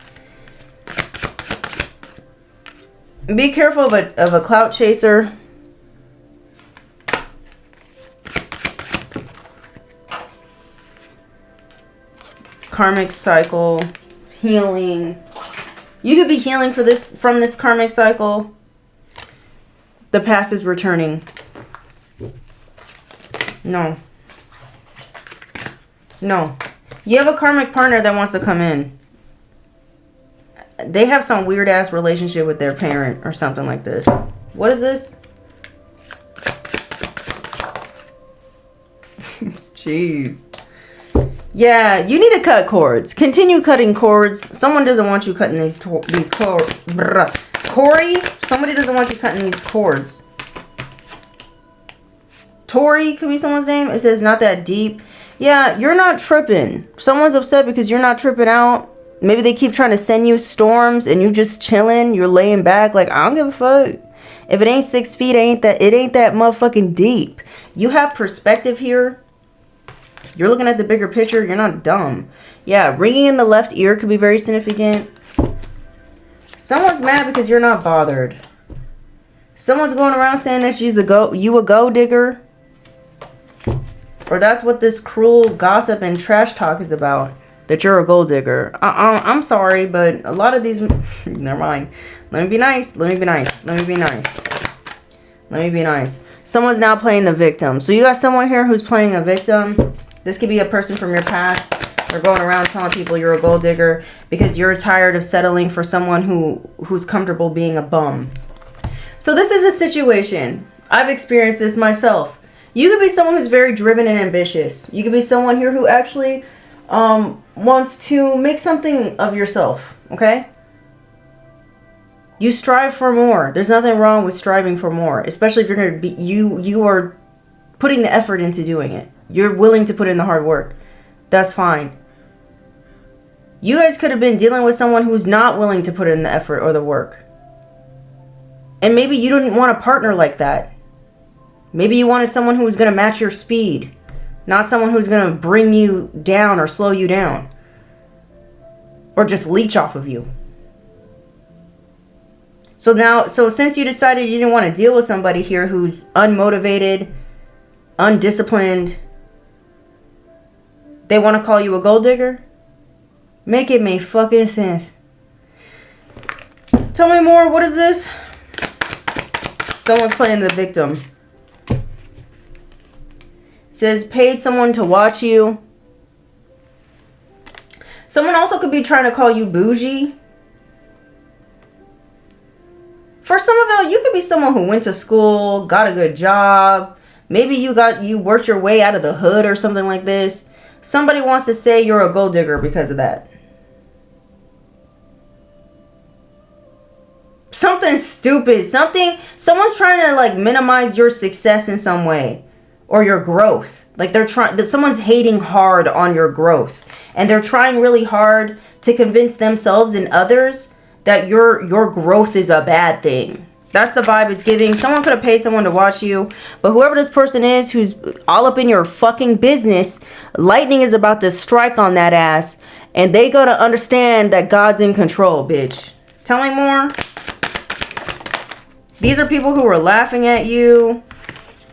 Be careful of a clout chaser. Karmic cycle, healing. You could be healing from this karmic cycle. The past is returning. No. You have a karmic partner that wants to come in. They have some weird ass relationship with their parent or something like this. What is this? Jeez. Yeah, you need to cut cords. Continue cutting cords. Someone doesn't want you cutting these cords. Corey, somebody doesn't want you cutting these cords. Tori could be someone's name. It says not that deep. Yeah, you're not tripping. Someone's upset because you're not tripping out. Maybe they keep trying to send you storms and you just chilling. You're laying back like, I don't give a fuck. If it ain't 6 feet, it ain't that motherfucking deep. You have perspective here. You're looking at the bigger picture. You're not dumb. Yeah, ringing in the left ear could be very significant. Someone's mad because you're not bothered. Someone's going around saying that you a gold digger. Or that's what this cruel gossip and trash talk is about. That you're a gold digger. I'm sorry, but a lot of these... Never mind. Let me be nice. Let me be nice. Let me be nice. Let me be nice. Someone's now playing the victim. So you got someone here who's playing a victim. This could be a person from your past. They're going around telling people you're a gold digger because you're tired of settling for someone who's comfortable being a bum. So this is a situation. I've experienced this myself. You could be someone who's very driven and ambitious. You could be someone here who actually wants to make something of yourself. Okay? You strive for more. There's nothing wrong with striving for more, especially if you're going to be you are putting the effort into doing it. You're willing to put in the hard work. That's fine. You guys could have been dealing with someone who's not willing to put in the effort or the work. And maybe you didn't want a partner like that. Maybe you wanted someone who was going to match your speed, not someone who's going to bring you down or slow you down or just leech off of you. So since you decided you didn't want to deal with somebody here who's unmotivated, undisciplined, They want to call you a gold digger? Make it make fucking sense. Tell me more. What is this? Someone's playing the victim. It says paid someone to watch you. Someone also could be trying to call you bougie. For some of y'all, you could be someone who went to school, got a good job. Maybe you worked your way out of the hood or something like this. Somebody wants to say you're a gold digger because of that. Something stupid. Someone's trying to like minimize your success in some way or your growth. Like someone's hating hard on your growth, and they're trying really hard to convince themselves and others that your growth is a bad thing. That's the vibe it's giving. Someone could have paid someone to watch you, but whoever this person is who's all up in your fucking business, lightning is about to strike on that ass, and they gonna understand that God's in control, bitch. Tell me more. These are people who are laughing at you,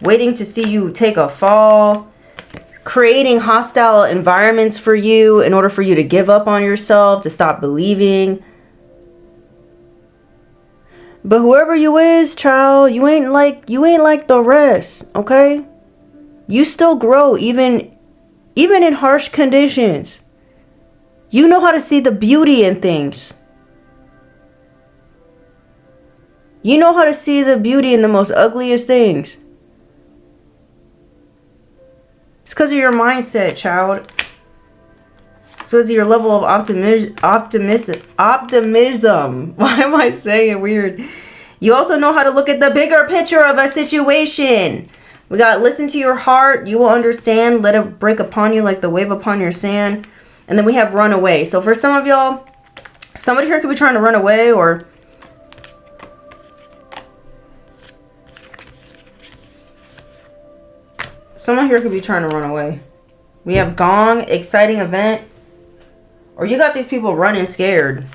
waiting to see you take a fall, creating hostile environments for you in order for you to give up on yourself, to stop believing. But whoever you is, child, you ain't like the rest, okay? You still grow even in harsh conditions. You know how to see the beauty in things. You know how to see the beauty in the most ugliest things. It's because of your mindset, child. It's because of your level of optimism. Why am I saying it weird? You also know how to look at the bigger picture of a situation. We got listen to your heart. You will understand. Let it break upon you like the wave upon your sand. And then we have run away. So for some of y'all, somebody here could be trying to run away, or someone here could be trying to run away. We have gong, exciting event. Or you got these people running scared.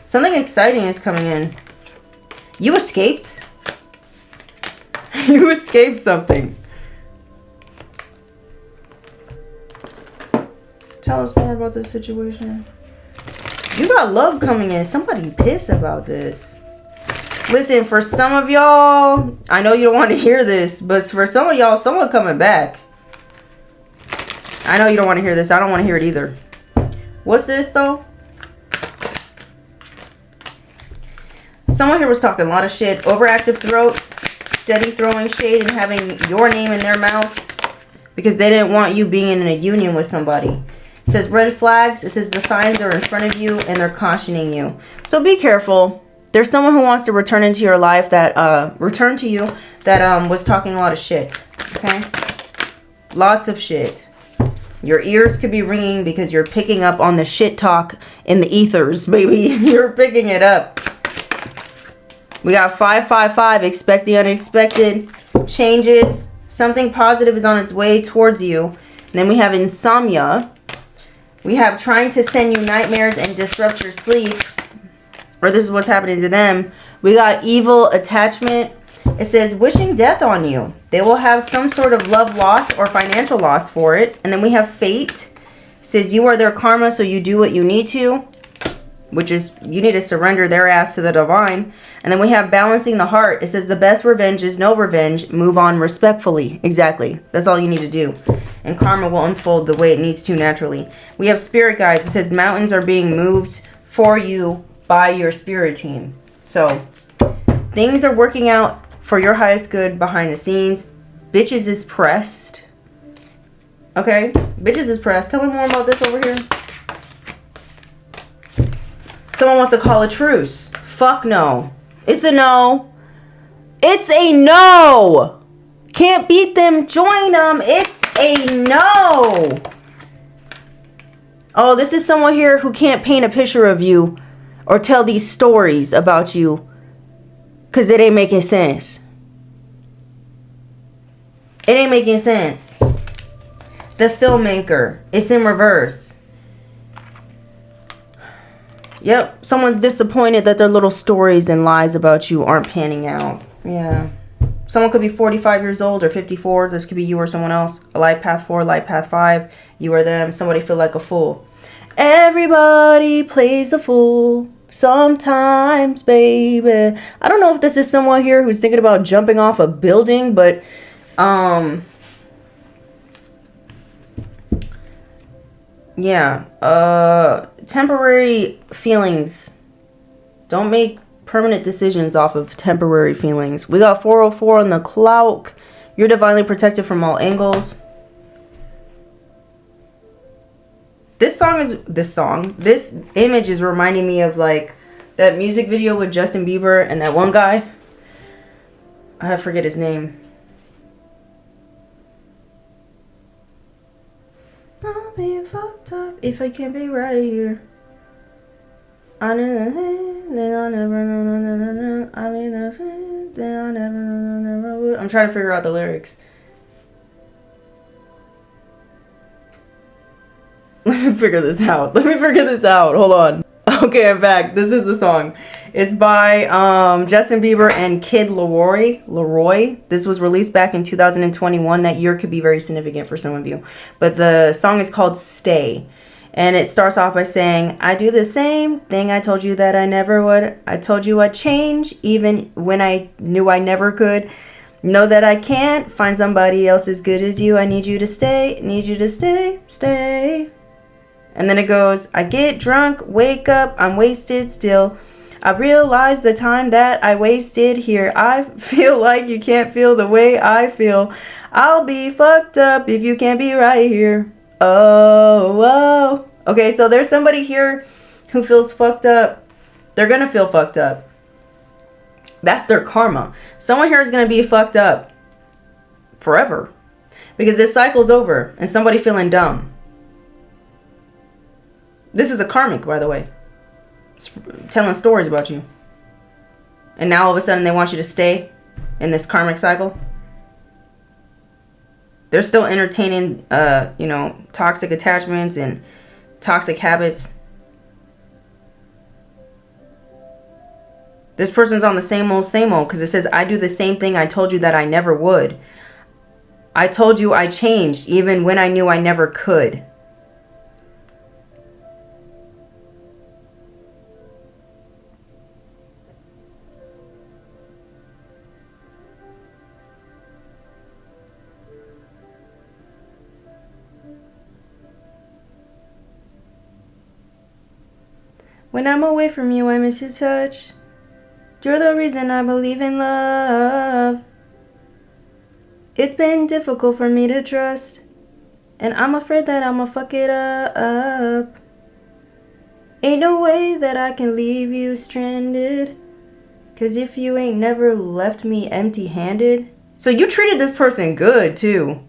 Something exciting is coming in. You escaped? You escaped something. Tell us more about this situation. You got love coming in. Somebody pissed about this. Listen, for some of y'all, I know you don't want to hear this, but for some of y'all, someone coming back. I know you don't want to hear this. I don't want to hear it either. What's this, though? Someone here was talking a lot of shit. Overactive throat. Steady throwing shade and having your name in their mouth because they didn't want you being in a union with somebody. It says red flags. It says the signs are in front of you and they're cautioning you. So be careful. There's someone who wants to return into your life that was talking a lot of shit. Okay? Lots of shit. Your ears could be ringing because you're picking up on the shit talk in the ethers, baby. You're picking it up. We got 555. Expect the unexpected. Changes. Something positive is on its way towards you. And then we have insomnia. We have trying to send you nightmares and disrupt your sleep. Or this is what's happening to them. We got evil attachment. It says wishing death on you. They will have some sort of love loss or financial loss for it. And then we have fate. It says you are their karma, so you do what you need to. Which is, you need to surrender their ass to the divine. And then we have balancing the heart. It says the best revenge is no revenge. Move on respectfully. Exactly. That's all you need to do. And karma will unfold the way it needs to naturally. We have spirit guides. It says mountains are being moved for you by your spirit team. So things are working out for your highest good behind the scenes. Bitches is pressed. Okay? Bitches is pressed. Tell me more about this over here. Someone wants to call a truce. Fuck no. It's a no. It's a no. Can't beat them. Join them. It's a no. Oh, this is someone here who can't paint a picture of you or tell these stories about you because it ain't making sense. It ain't making sense. The filmmaker. It's in reverse. Yep, someone's disappointed that their little stories and lies about you aren't panning out. Yeah. Someone could be 45 years old or 54. This could be you or someone else. A life path 4, life path 5. You or them. Somebody feel like a fool. Everybody plays the fool sometimes, baby. I don't know if this is someone here who's thinking about jumping off a building, but yeah. Temporary feelings. Don't make permanent decisions off of temporary feelings. We got 404 on the clock. You're divinely protected from all angles. This image is reminding me of like that music video with Justin Bieber and that one guy. I forget his name. I'll be fucked up if I can't be right here. I'm trying to figure out the lyrics. Let me figure this out. Hold on. Okay, I'm back. This is the song. It's by Justin Bieber and Kid Leroy. This was released back in 2021. That year could be very significant for some of you. But the song is called Stay. And it starts off by saying, I do the same thing I told you that I never would. I told you I'd change even when I knew I never could. Know that I can't find somebody else as good as you. I need you to stay. Stay. And then it goes, I get drunk, wake up, I'm wasted still. I realize the time that I wasted here. I feel like you can't feel the way I feel. I'll be fucked up if you can't be right here. Oh. Okay, so there's somebody here who feels fucked up. They're gonna feel fucked up. That's their karma. Someone here is gonna be fucked up forever. Because this cycle's over and somebody feeling dumb. This is a karmic, by the way. It's telling stories about you. And now all of a sudden they want you to stay in this karmic cycle. They're still entertaining, toxic attachments and toxic habits. This person's on the same old because it says, I do the same thing I told you that I never would. I told you I changed even when I knew I never could. When I'm away from you, I miss your touch. You're the reason I believe in love. It's been difficult for me to trust, and I'm afraid that I'ma fuck it up. Ain't no way that I can leave you stranded, 'cause if you ain't never left me empty-handed. So you treated this person good, too.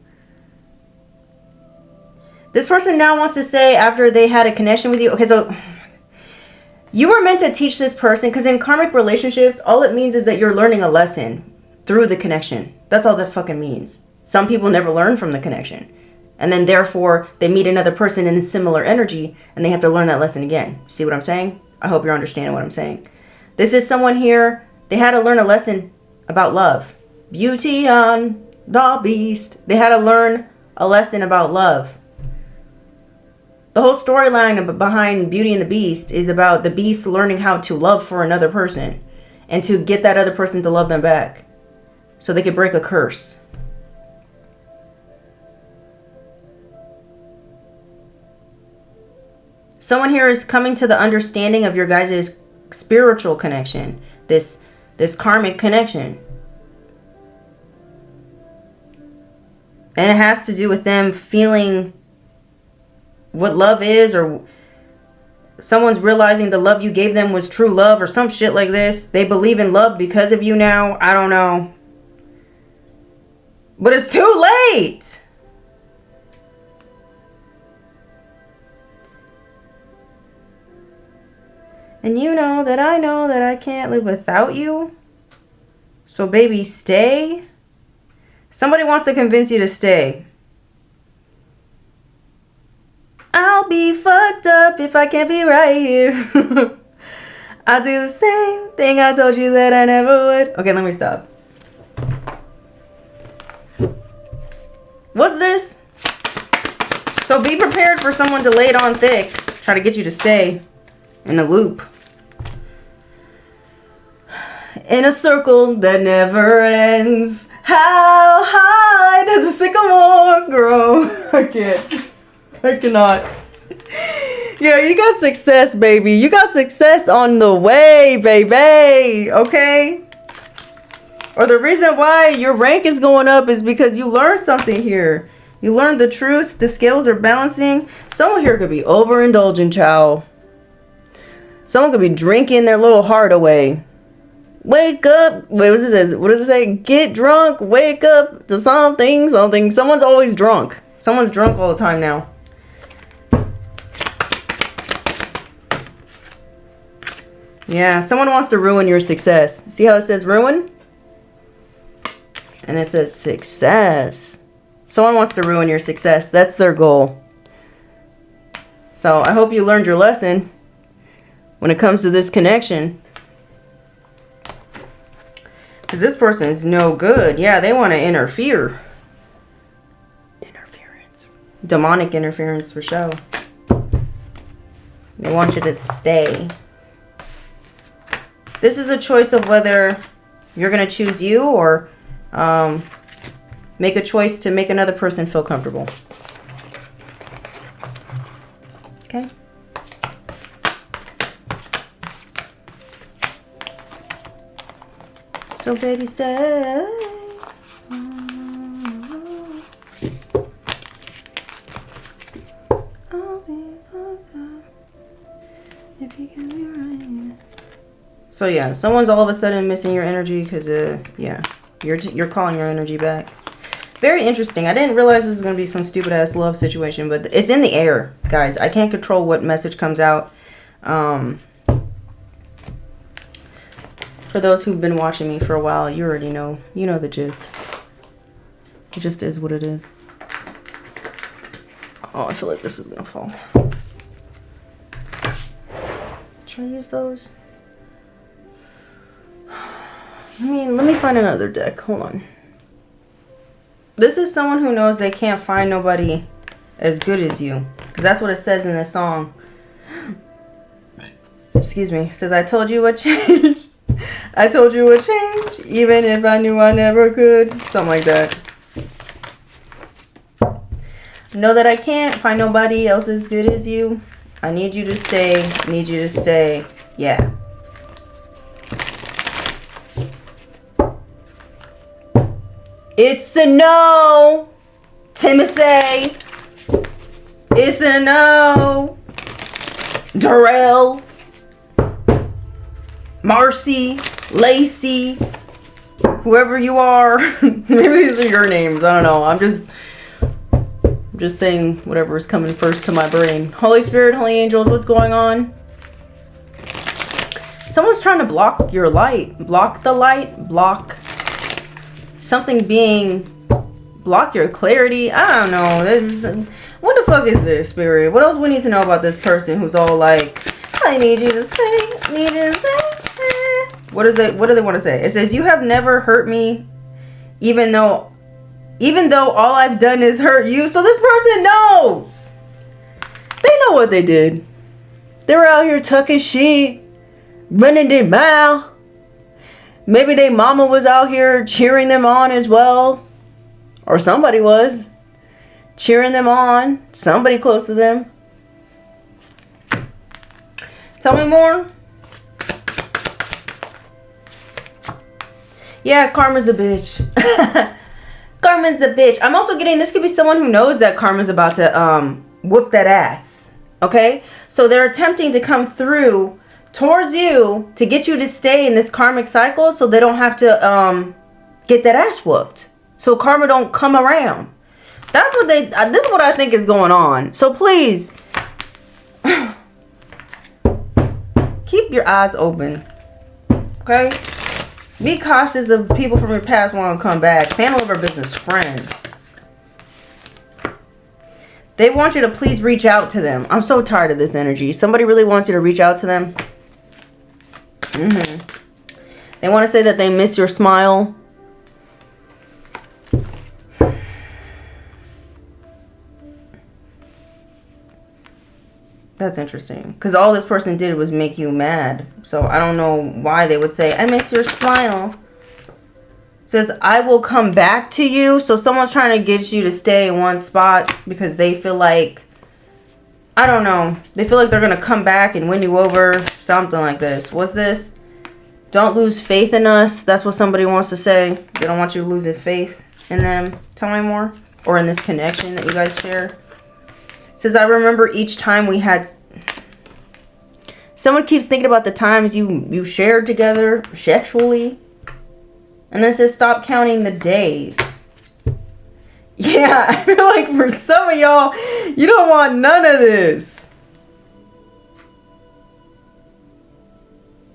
This person now wants to say after they had a connection with you, okay, so you were meant to teach this person, because in karmic relationships, all it means is that you're learning a lesson through the connection. That's all that fucking means. Some people never learn from the connection. And then therefore, they meet another person in similar energy, and they have to learn that lesson again. See what I'm saying? I hope you're understanding what I'm saying. This is someone here, they had to learn a lesson about love. Beauty and the Beast. They had to learn a lesson about love. The whole storyline behind Beauty and the Beast is about the beast learning how to love for another person and to get that other person to love them back so they could break a curse. Someone here is coming to the understanding of your guys' spiritual connection, this karmic connection. And it has to do with them feeling what love is, or someone's realizing the love you gave them was true love or some shit like this. They believe in love because of you now. I don't know. But it's too late. And you know that I can't live without you. So baby, stay. Somebody wants to convince you to stay. I'll be fucked up if I can't be right here. I'll do the same thing I told you that I never would. Okay, let me stop. What's this? So be prepared for someone to lay it on thick. Try to get you to stay in the loop. In a circle that never ends. How high does a sycamore grow? I can't. I cannot. Yeah, you got success, baby. You got success on the way, baby. Okay? Or the reason why your rank is going up is because you learned something here. You learned the truth. The scales are balancing. Someone here could be overindulging, child. Someone could be drinking their little heart away. Wake up. Wait, what does it say? What does it say? Get drunk. Wake up to something. Someone's always drunk. Someone's drunk all the time now. Yeah, someone wants to ruin your success. See how it says ruin? And it says success. Someone wants to ruin your success. That's their goal. So I hope you learned your lesson when it comes to this connection. Because this person is no good. Yeah, they want to interfere. Interference. Demonic interference for show. They want you to stay. This is a choice of whether you're going to choose you or make a choice to make another person feel comfortable. Okay. So baby, stay. I'll be fucked up if you can be right. So yeah, someone's all of a sudden missing your energy because yeah, you're calling your energy back. Very interesting. I didn't realize this was gonna be some stupid ass love situation, but it's in the air, guys. I can't control what message comes out. For those who've been watching me for a while, you already know. You know the gist. It just is what it is. Oh, I feel like this is gonna fall. Should I use those? Let me find another deck. Hold on. This is someone who knows they can't find nobody as good as you. Because that's what it says in this song. Excuse me. It says, I told you what changed. I told you what changed. Even if I knew I never could. Something like that. Know that I can't find nobody else as good as you. I need you to stay. Need you to stay. Yeah. It's a no, Timothy. It's a no, Darrell, Marcy, Lacey, whoever you are. Maybe these are your names. I don't know. I'm just saying whatever is coming first to my brain. Holy Spirit, Holy Angels, what's going on? Someone's trying to block your light. Block the light. Block something being, block your clarity. I don't know. What the fuck is this, Spirit? What else we need to know about this person who's all like, I need you to say, need you to say. What is it? What do they want to say? It says, you have never hurt me, even though all I've done is hurt you. So this person knows. They know what they did. They were out here tucking shit, running their mouth. Maybe their mama was out here cheering them on as well. Or somebody was cheering them on. Somebody close to them. Tell me more. Yeah, karma's a bitch. Karma's the bitch. I'm also getting, this could be someone who knows that karma's about to whoop that ass. Okay? So they're attempting to come through towards you to get you to stay in this karmic cycle so they don't have to get that ass whooped. So karma don't come around. That's what this is what I think is going on. So please keep your eyes open. Okay? Be cautious of people from your past want to come back. Family or business friend. They want you to please reach out to them. I'm so tired of this energy. Somebody really wants you to reach out to them. They want to say that they miss your smile. That's interesting. Because all this person did was make you mad. So I don't know why they would say, I miss your smile. It says, I will come back to you. So someone's trying to get you to stay in one spot because they feel like, I don't know. They feel like they're going to come back and win you over. Something like this. What's this? Don't lose faith in us. That's what somebody wants to say. They don't want you losing faith in them. Tell me more. Or in this connection that you guys share. It says, I remember each time we had... Someone keeps thinking about the times you shared together sexually. And then it says, stop counting the days. Yeah, I feel like for some of y'all, you don't want none of this.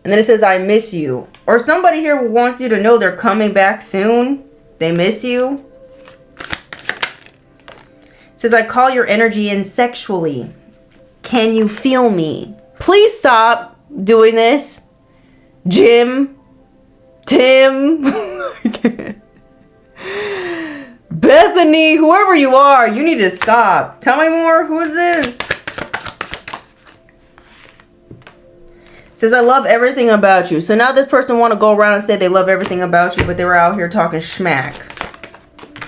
And then it says, I miss you. Or somebody here wants you to know they're coming back soon. They miss you. It says, I call your energy in sexually. Can you feel me? Please stop doing this. Jim. Tim. Bethany. Whoever you are, you need to stop. Tell me more. Who is this? It says, I love everything about you. So now this person want to go around and say they love everything about you, but they were out here talking schmack.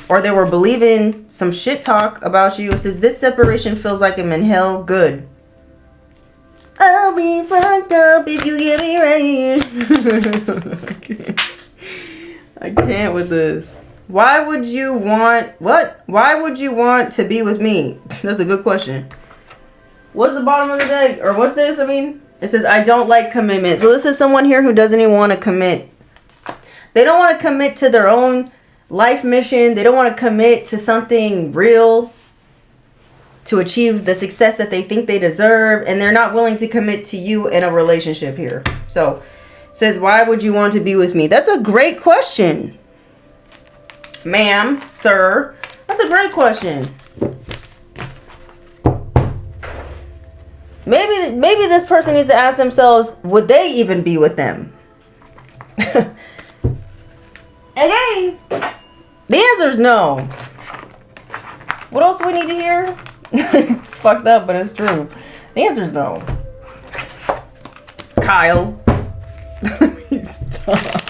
Or they were believing some shit talk about you. It says, this separation feels like I'm in hell. Good. I'll be fucked up if you get me right. I can't with this. Why would you want... What? Why would you want to be with me? That's a good question. What's the bottom of the deck? Or what's this? I mean, it says, I don't like commitment. So this is someone here who doesn't even want to commit. They don't want to commit to their own life mission. They don't want to commit to something real to achieve the success that they think they deserve, and they're not willing to commit to you in a relationship here. So it says, why would you want to be with me? That's a great question, ma'am, sir. That's a great question. Maybe this person needs to ask themselves, would they even be with them? Again, the answer is no. What else do we need to hear? It's fucked up, but it's true. The answer is no. Kyle. Stop.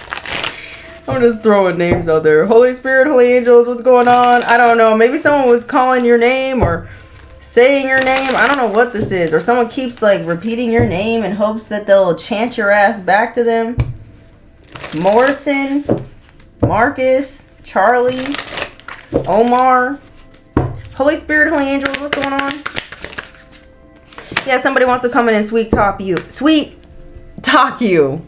I'm just throwing names out there. Holy Spirit, Holy Angels, what's going on? I don't know. Maybe someone was calling your name or saying your name. I don't know what this is. Or someone keeps like repeating your name in hopes that they'll chant your ass back to them. Morrison. Marcus. Charlie. Omar. Holy Spirit, Holy Angels, what's going on? Yeah, somebody wants to come in and sweet talk you. Sweet talk you.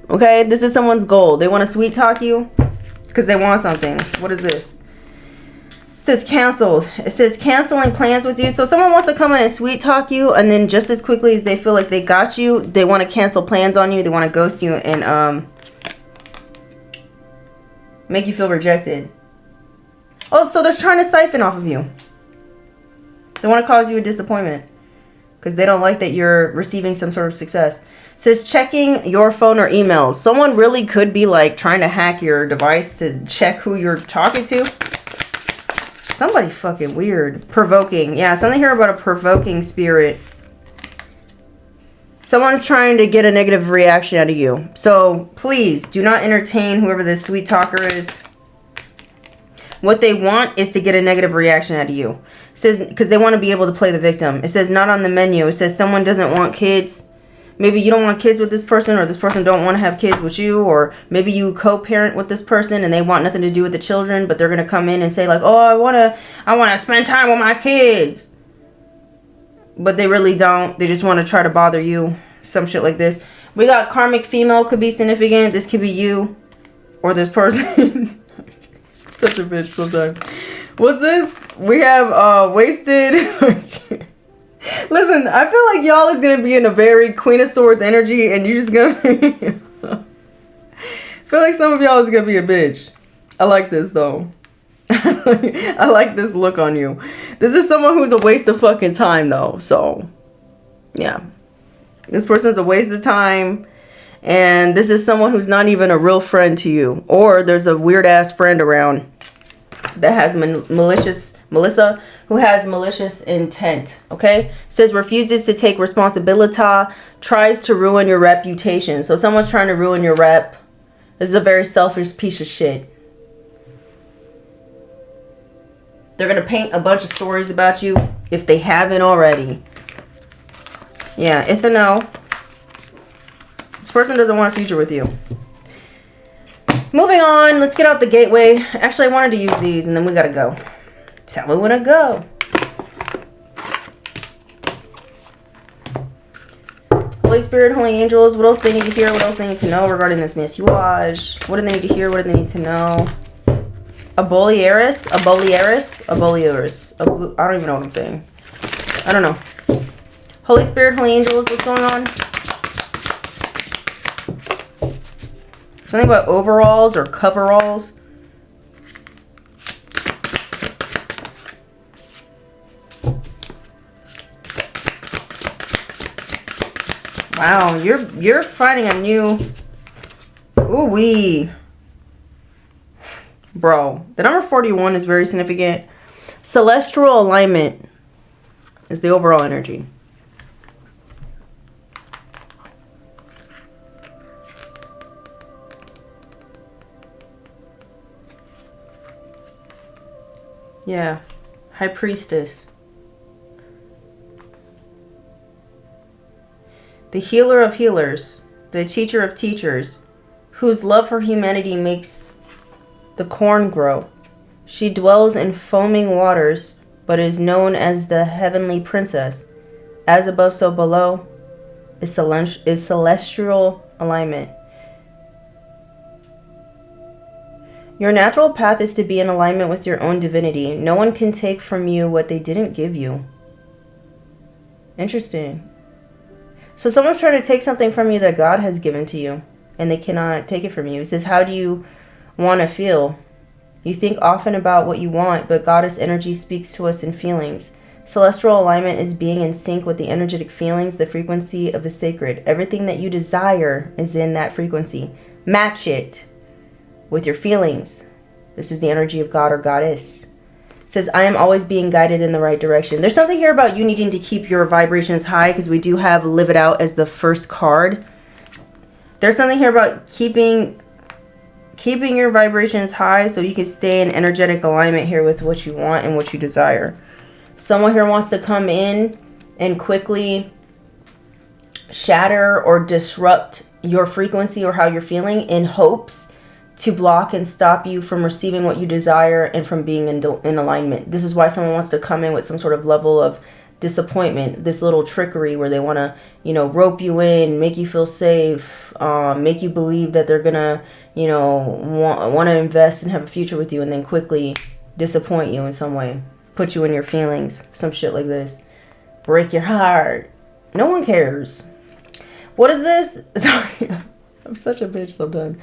Okay, this is someone's goal. They want to sweet talk you because they want something. What is this? It says canceled. It says canceling plans with you. So someone wants to come in and sweet talk you, and then just as quickly as they feel like they got you, they want to cancel plans on you. They want to ghost you and make you feel rejected. Oh, so they're trying to siphon off of you. They want to cause you a disappointment because they don't like that you're receiving some sort of success. It says checking your phone or emails. Someone really could be like trying to hack your device to check who you're talking to. Somebody fucking weird. Provoking. Yeah, something here about a provoking spirit. Someone's trying to get a negative reaction out of you. So please do not entertain whoever this sweet talker is. What they want is to get a negative reaction out of you. It says, because they want to be able to play the victim. It says not on the menu. It says someone doesn't want kids. Maybe you don't want kids with this person, or this person don't want to have kids with you, or maybe you co-parent with this person and they want nothing to do with the children, but they're going to come in and say like, oh, I want to spend time with my kids. But they really don't. They just want to try to bother you. Some shit like this. We got karmic female could be significant. This could be you or this person. Such a bitch sometimes. What's this? We have wasted. Listen, I feel like y'all is gonna be in a very Queen of Swords energy, and you just gonna be I feel like some of y'all is gonna be a bitch. I like this though. I like this look on you. This is someone who's a waste of fucking time though. So yeah, this person's a waste of time. And this is someone who's not even a real friend to you. Or there's a weird ass friend around that has malicious Melissa, who has malicious intent, okay? Says refuses to take responsibility, tries to ruin your reputation. So someone's trying to ruin your rep. This is a very selfish piece of shit. They're going to paint a bunch of stories about you if they haven't already. Yeah, it's a no. This person doesn't want a future with you. Moving on, let's get out the gateway. Actually, I wanted to use these and then we got to go. Tell me when to go. Holy Spirit, Holy Angels, what else they need to hear? What else they need to know regarding this misuse? What do they need to hear? What do they need to know? A bolieris? A bolieris? A bolieris. I don't even know what I'm saying. I don't know. Holy Spirit, Holy Angels, what's going on? Something about overalls or coveralls. Wow, you're finding a new... Ooh-wee. Bro, the number 41 is very significant. Celestial alignment is the overall energy. Yeah, High Priestess. The healer of healers, the teacher of teachers, whose love for humanity makes the corn grow. She dwells in foaming waters, but is known as the heavenly princess. As above, so below is celestial alignment. Your natural path is to be in alignment with your own divinity. No one can take from you what they didn't give you. Interesting. So someone's trying to take something from you that God has given to you, and they cannot take it from you. It says, how do you want to feel? You think often about what you want, but goddess energy speaks to us in feelings. Celestial alignment is being in sync with the energetic feelings, the frequency of the sacred. Everything that you desire is in that frequency. Match it with your feelings. This is the energy of God or goddess. It says, I am always being guided in the right direction. There's something here about you needing to keep your vibrations high, because we do have Live It Out as the first card. There's something here about keeping your vibrations high so you can stay in energetic alignment here with what you want and what you desire. Someone here wants to come in and quickly shatter or disrupt your frequency or how you're feeling in hopes to block and stop you from receiving what you desire and from being in alignment. This is why someone wants to come in with some sort of level of disappointment, this little trickery where they want to, rope you in, make you feel safe, make you believe that they're gonna, want to invest and have a future with you, and then quickly disappoint you in some way, put you in your feelings, some shit like this, break your heart. No one cares. What is this? Sorry, I'm such a bitch sometimes.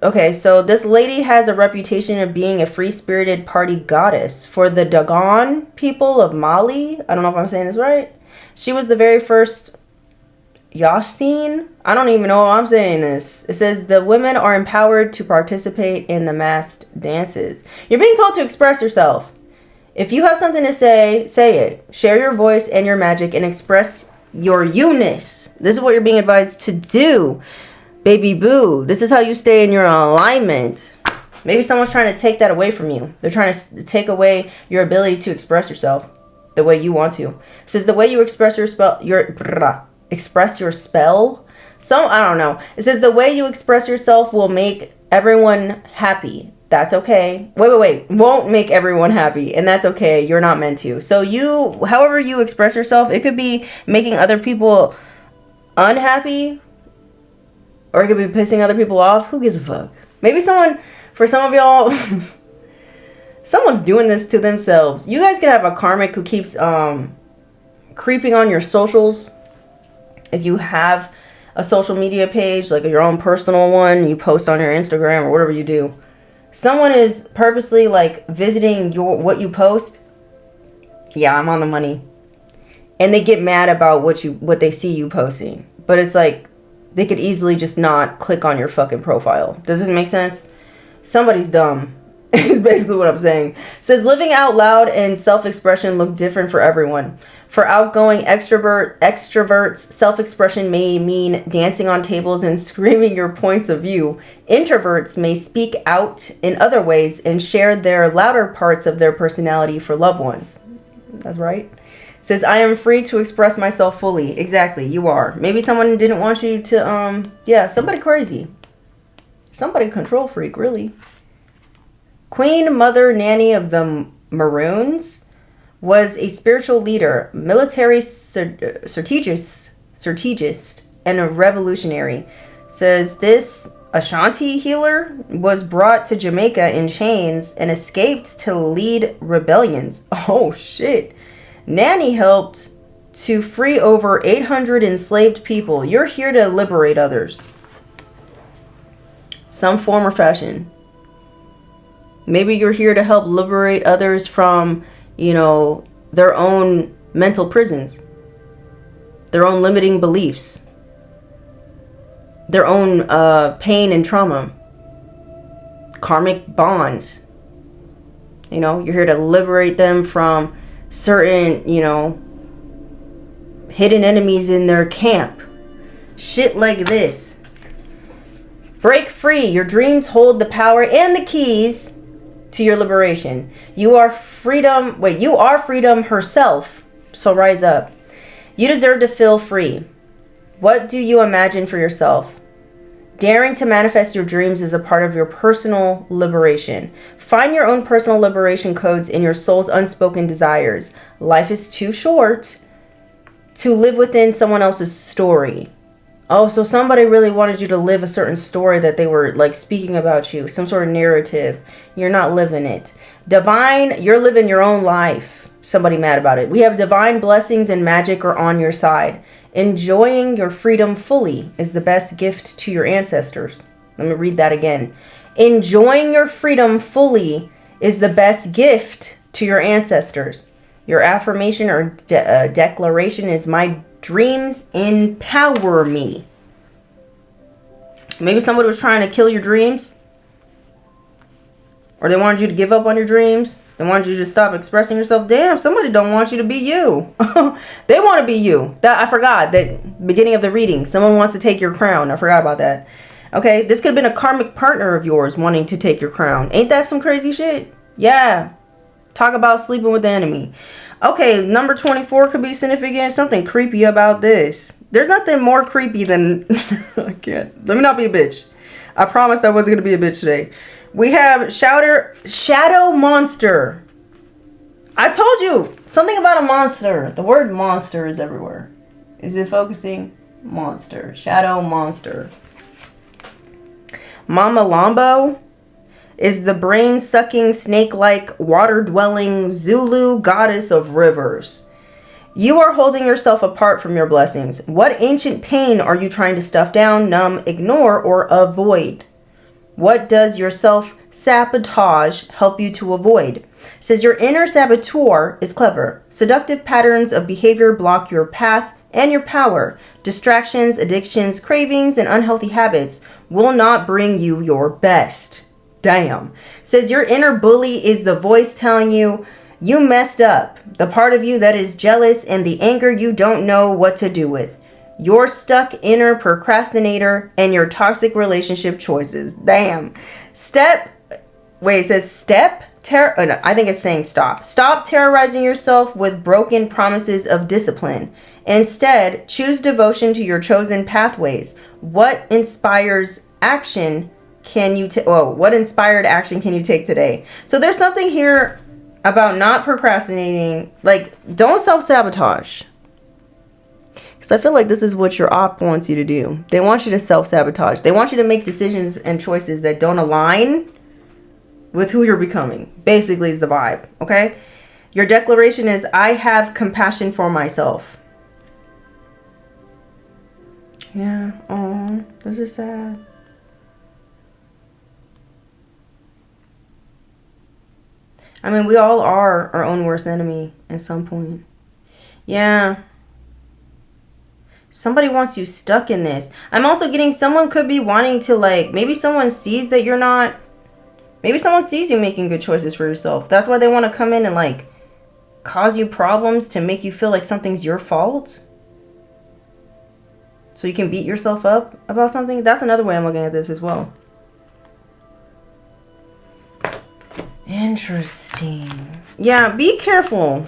Okay, so this lady has a reputation of being a free-spirited party goddess for the Dogon people of Mali. I don't know if I'm saying this right. She was the very first Yastin. I don't even know if I'm saying this. It says the women are empowered to participate in the masked dances. You're being told to express yourself. If you have something to say, say it. Share your voice and your magic and express your you-ness. This is what you're being advised to do. Baby boo, this is how you stay in your alignment. Maybe someone's trying to take that away from you. They're trying to take away your ability to express yourself the way you want to. It says the way you express your spell, I don't know. It says the way you express yourself will make everyone happy. That's okay. Wait. Won't make everyone happy, and that's okay. You're not meant to. So however you express yourself, it could be making other people unhappy, or it could be pissing other people off. Who gives a fuck? Maybe for some of y'all, someone's doing this to themselves. You guys could have a karmic who keeps creeping on your socials. If you have a social media page, like your own personal one, you post on your Instagram or whatever you do. Someone is purposely visiting what you post. Yeah, I'm on the money. And they get mad about what they see you posting. But it's they could easily just not click on your fucking profile. Does this make sense? Somebody's dumb. Is basically what I'm saying. It says living out loud and self-expression look different for everyone. For outgoing extroverts, self-expression may mean dancing on tables and screaming your points of view. Introverts may speak out in other ways and share their louder parts of their personality for loved ones. That's right. It says, I am free to express myself fully. Exactly, you are. Maybe someone didn't want you to, somebody crazy. Somebody control freak, really. Queen Mother Nanny of the Maroons was a spiritual leader, military strategist, and a revolutionary. Says this Ashanti healer was brought to Jamaica in chains and escaped to lead rebellions. Oh shit. Nanny helped to free over 800 enslaved people. You're here to liberate others. Some form or fashion. Maybe you're here to help liberate others from, their own mental prisons, their own limiting beliefs, their own pain and trauma, karmic bonds. You're here to liberate them from certain, hidden enemies in their camp. Shit like this. Break free. Your dreams hold the power and the keys to your liberation. You are freedom. You are freedom herself. So rise up. You deserve to feel free. What do you imagine for yourself? Daring to manifest your dreams is a part of your personal liberation. Find your own personal liberation codes in your soul's unspoken desires. Life is too short to live within someone else's story. Oh, so somebody really wanted you to live a certain story that they were like speaking about you, some sort of narrative. You're not living it. Divine, you're living your own life. Somebody mad about it. We have divine blessings and magic are on your side. Enjoying your freedom fully is the best gift to your ancestors. Let me read that again. Enjoying your freedom fully is the best gift to your ancestors. Your affirmation or declaration is, my dreams empower me. Maybe somebody was trying to kill your dreams. Or they wanted you to give up on your dreams. They wanted you to stop expressing yourself. Damn, somebody don't want you to be you. They want to be you. That I forgot. That beginning of the reading. Someone wants to take your crown. I forgot about that. Okay, this could have been a karmic partner of yours wanting to take your crown. Ain't that some crazy shit? Yeah. Talk about sleeping with the enemy. Okay, number 24 could be significant. Something creepy about this. There's nothing more creepy than... I can't. Let me not be a bitch. I promised I wasn't going to be a bitch today. We have Shadow Monster. I told you. Something about a monster. The word monster is everywhere. Is it focusing? Monster. Shadow Monster. Mama Lambo is the brain-sucking, snake-like, water-dwelling Zulu goddess of rivers. You are holding yourself apart from your blessings. What ancient pain are you trying to stuff down, numb, ignore, or avoid? What does your self-sabotage help you to avoid? It says your inner saboteur is clever. Seductive patterns of behavior block your path and your power. Distractions, addictions, cravings, and unhealthy habits will not bring you your best. Damn. Says your inner bully is the voice telling you you messed up. The part of you that is jealous and the anger you don't know what to do with. Your stuck inner procrastinator and your toxic relationship choices. Damn. It says step. I think it's saying stop. Stop terrorizing yourself with broken promises of discipline. Instead, choose devotion to your chosen pathways. What inspires action what inspired action can you take today? So there's something here about not procrastinating. Like, don't self-sabotage. Because I feel like this is what your op wants you to do. They want you to self-sabotage. They want you to make decisions and choices that don't align with who you're becoming. Basically is the vibe, okay? Your declaration is, I have compassion for myself. Yeah, oh, this is sad. I mean, we all are our own worst enemy at some point. Yeah. Somebody wants you stuck in this. I'm also getting someone could be wanting to, like, maybe someone sees that you're not Maybe someone sees you making good choices for yourself. That's why they want to come in and like cause you problems to make you feel like something's your fault. So you can beat yourself up about something. That's another way I'm looking at this as well. Interesting. Yeah, be careful.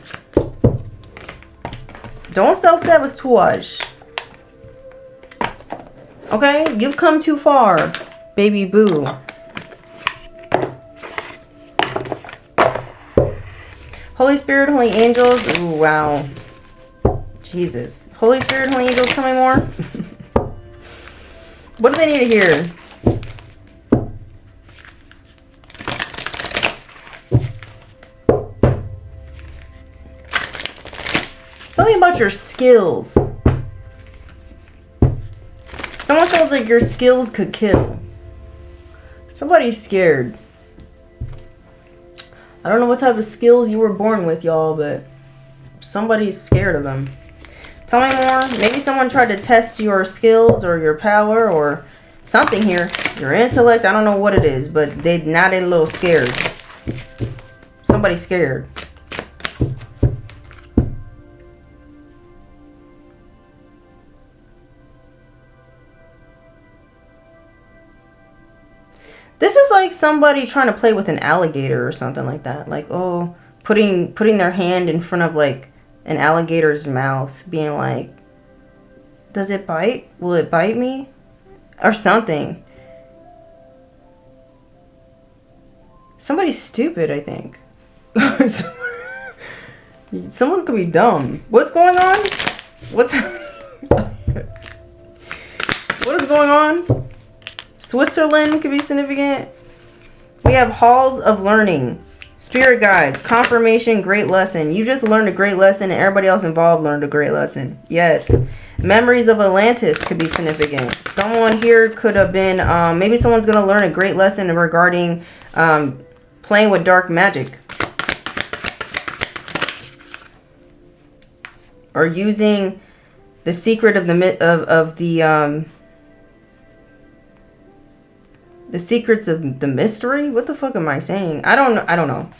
Don't self-sabotage. Okay? You've come too far, baby boo. Holy Spirit, Holy Angels. Ooh, wow. Jesus. Holy Spirit, Holy Angels, tell me more. What do they need to hear? Something about your skills. Someone feels like your skills could kill. Somebody's scared. I don't know what type of skills you were born with, y'all, but somebody's scared of them. Tell me more. Maybe someone tried to test your skills or your power or something here. Your intellect. I don't know what it is, but now they're a little scared. Somebody's scared. This is like somebody trying to play with an alligator or something like that. Like, oh, putting their hand in front of like an alligator's mouth, being like, does it bite? Will it bite me? Or something. Somebody's stupid, I think. Someone could be dumb. What's going on? What is going on? Switzerland could be significant. We have halls of learning, spirit guides, confirmation, great lesson. You just learned a great lesson and everybody else involved learned a great lesson. Yes. Memories of Atlantis could be significant. Someone here could have been, maybe someone's going to learn a great lesson regarding playing with dark magic. Or using the secret of the secrets of the mystery? What the fuck am I saying? I don't know.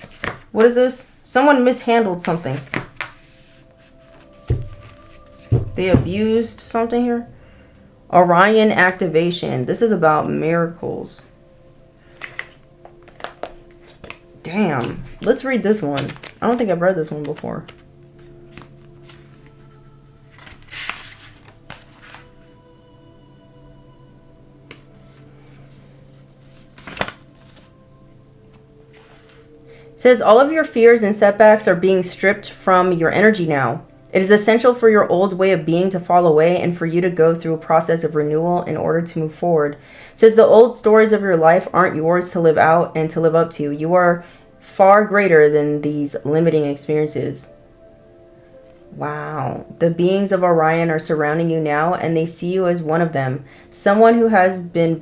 What is this? Someone mishandled something. They abused something here. Orion activation. This is about miracles. Damn. Let's read this one. I don't think I've read this one before. Says all of your fears and setbacks are being stripped from your energy now. It is essential for your old way of being to fall away and for you to go through a process of renewal in order to move forward. Says the old stories of your life aren't yours to live out and to live up to. You are far greater than these limiting experiences. Wow. The beings of Orion are surrounding you now and they see you as one of them. Someone who has been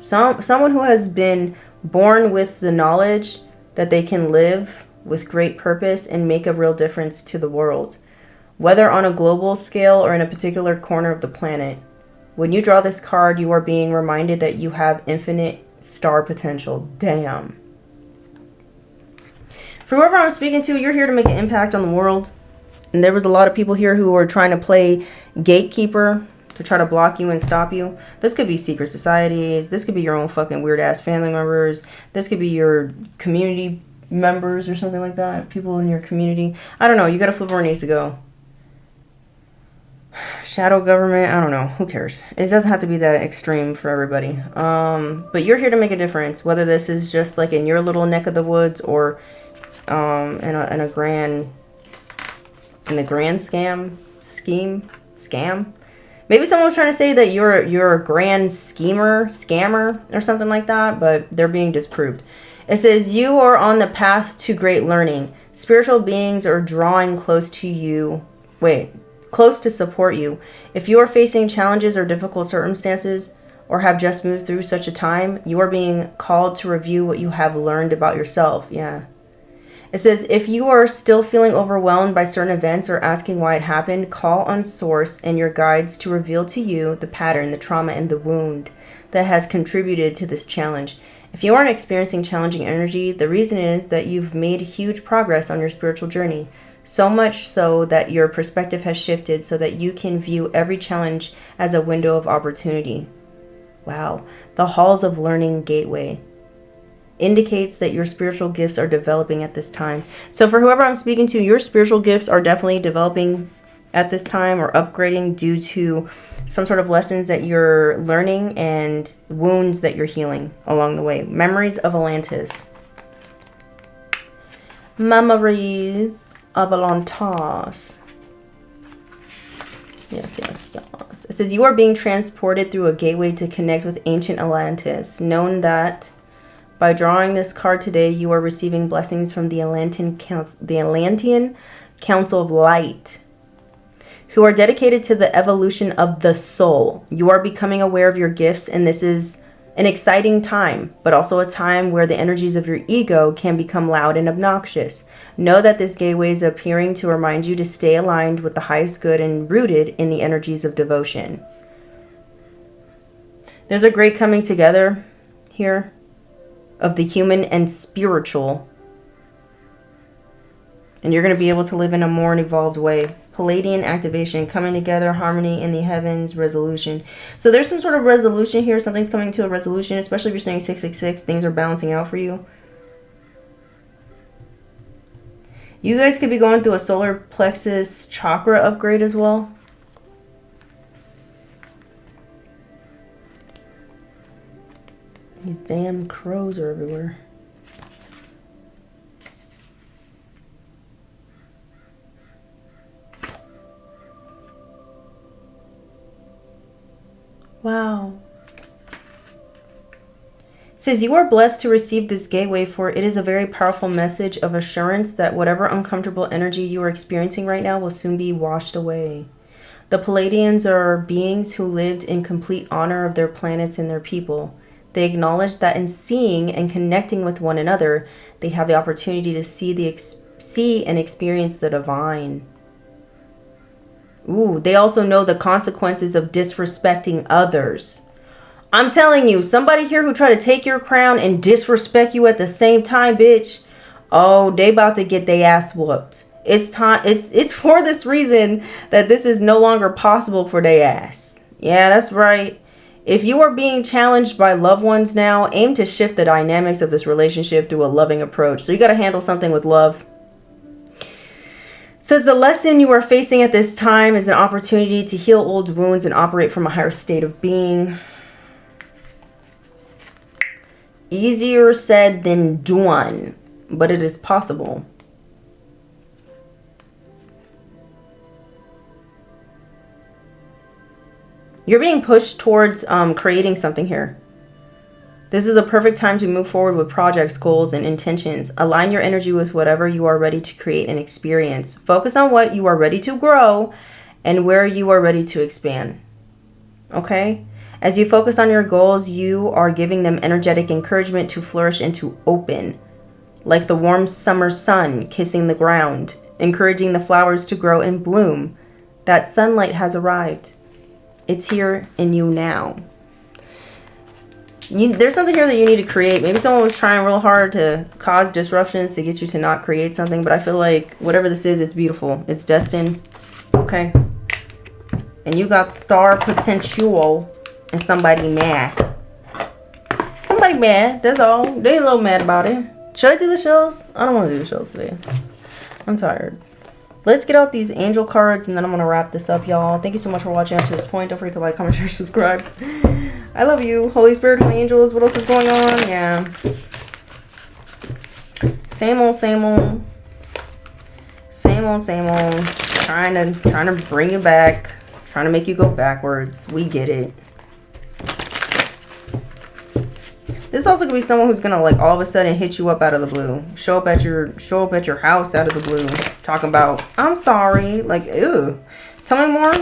someone who has been born with the knowledge that they can live with great purpose and make a real difference to the world, whether on a global scale or in a particular corner of the planet. When you draw this card, you are being reminded that you have infinite star potential. Damn. For whoever I'm speaking to, you're here to make an impact on the world. And there was a lot of people here who were trying to play gatekeeper to try to block you and stop you. This could be secret societies. This could be your own fucking weird ass family members. This could be your community members or something like that. People in your community. I don't know. You gotta flip where it needs to go. Shadow government. I don't know. Who cares? It doesn't have to be that extreme for everybody. But you're here to make a difference. Whether this is just like in your little neck of the woods or in the grand scam. Maybe someone was trying to say that you're a grand scammer or something like that, but they're being disproved. It says you are on the path to great learning. Spiritual beings are drawing close to support you. If you are facing challenges or difficult circumstances or have just moved through such a time, you are being called to review what you have learned about yourself. Yeah. It says, if you are still feeling overwhelmed by certain events or asking why it happened, call on Source and your guides to reveal to you the pattern, the trauma, and the wound that has contributed to this challenge. If you aren't experiencing challenging energy, the reason is that you've made huge progress on your spiritual journey. So much so that your perspective has shifted so that you can view every challenge as a window of opportunity. Wow. The Halls of Learning Gateway indicates that your spiritual gifts are developing at this time. So for whoever I'm speaking to, your spiritual gifts are definitely developing at this time or upgrading due to some sort of lessons that you're learning and wounds that you're healing along the way. Memories of Atlantis. Memories of Atlantis. Yes. It says you are being transported through a gateway to connect with ancient Atlantis. Known that by drawing this card today, you are receiving blessings from the Atlantean Council of Light, who are dedicated to the evolution of the soul. You are becoming aware of your gifts, and this is an exciting time, but also a time where the energies of your ego can become loud and obnoxious. Know that this gateway is appearing to remind you to stay aligned with the highest good and rooted in the energies of devotion. There's a great coming together here of the human and spiritual. And you're going to be able to live in a more evolved way. Palladian activation, coming together, harmony in the heavens, resolution. So there's some sort of resolution here. Something's coming to a resolution, especially if you're saying 666. Things are balancing out for you. You guys could be going through a solar plexus chakra upgrade as well. These damn crows are everywhere. Wow. It says you are blessed to receive this gateway, for it is a very powerful message of assurance that whatever uncomfortable energy you are experiencing right now will soon be washed away. The Palladians are beings who lived in complete honor of their planets and their people. They acknowledge that in seeing and connecting with one another, they have the opportunity to see and experience the divine. Ooh, they also know the consequences of disrespecting others. I'm telling you, somebody here who try to take your crown and disrespect you at the same time, bitch. Oh, they about to get their ass whooped. It's time. It's for this reason that this is no longer possible for their ass. Yeah, that's right. If you are being challenged by loved ones now, aim to shift the dynamics of this relationship through a loving approach. So you got to handle something with love. Says the lesson you are facing at this time is an opportunity to heal old wounds and operate from a higher state of being. Easier said than done, but it is possible. You're being pushed towards creating something here. This is a perfect time to move forward with projects, goals, and intentions. Align your energy with whatever you are ready to create and experience. Focus on what you are ready to grow and where you are ready to expand. Okay? As you focus on your goals, you are giving them energetic encouragement to flourish and to open. Like the warm summer sun kissing the ground, encouraging the flowers to grow and bloom. That sunlight has arrived. It's here in you now. There's something here that you need to create. Maybe someone was trying real hard to cause disruptions to get you to not create something. But I feel like whatever this is, it's beautiful. It's destined. Okay. And you got star potential and somebody mad. Somebody mad. That's all. They a little mad about it. Should I do the shows? I don't want to do the shows today. I'm tired. Let's get out these angel cards and then I'm going to wrap this up, y'all. Thank you so much for watching up to this point. Don't forget to like, comment, share, subscribe. I love you. Holy Spirit, Holy Angels. What else is going on? Yeah. Same old, same old. Same old, same old. Trying to bring you back. Trying to make you go backwards. We get it. This also could be someone who's gonna like all of a sudden hit you up out of the blue. Show up at your house out of the blue. Talking about, I'm sorry. Like, ew. Tell me more.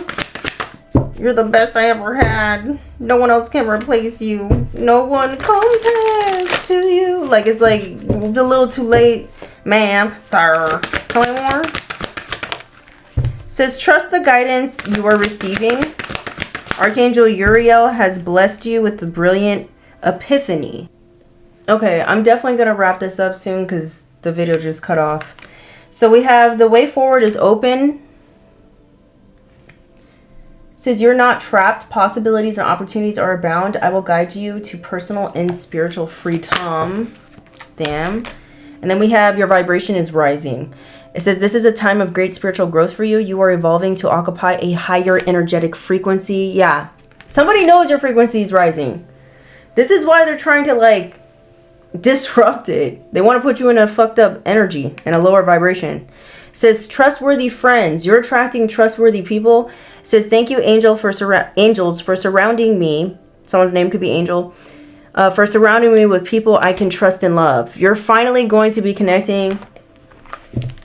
You're the best I ever had. No one else can replace you. No one compares to you. Like, it's like a little too late. Ma'am, sir. Tell me more. Says, trust the guidance you are receiving. Archangel Uriel has blessed you with the brilliant epiphany. Okay, I'm definitely going to wrap this up soon because the video just cut off. So we have the way forward is open. It says you're not trapped. Possibilities and opportunities are abound. I will guide you to personal and spiritual freedom. Damn. And then we have your vibration is rising. It says this is a time of great spiritual growth for you. You are evolving to occupy a higher energetic frequency. Yeah. Somebody knows your frequency is rising. This is why they're trying to like disrupt it. They want to put you in a fucked up energy and a lower vibration. It says trustworthy friends. You're attracting trustworthy people. It says thank you angels for surrounding me. Someone's name could be Angel. For surrounding me with people I can trust and love. You're finally going to be connecting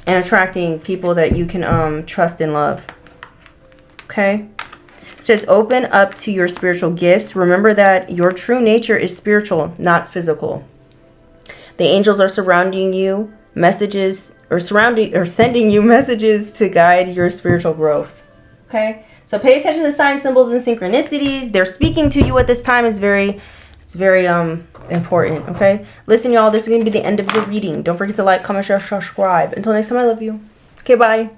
and attracting people that you can trust and love. Okay. It says open up to your spiritual gifts. Remember that your true nature is spiritual, not physical. The angels are surrounding you messages or sending you messages to guide your spiritual growth. Okay? So pay attention to signs, symbols, and synchronicities. They're speaking to you at this time. It's very important. Okay? Listen, y'all, this is going to be the end of the reading. Don't forget to like, comment, share, subscribe. Until next time, I love you. Okay, bye.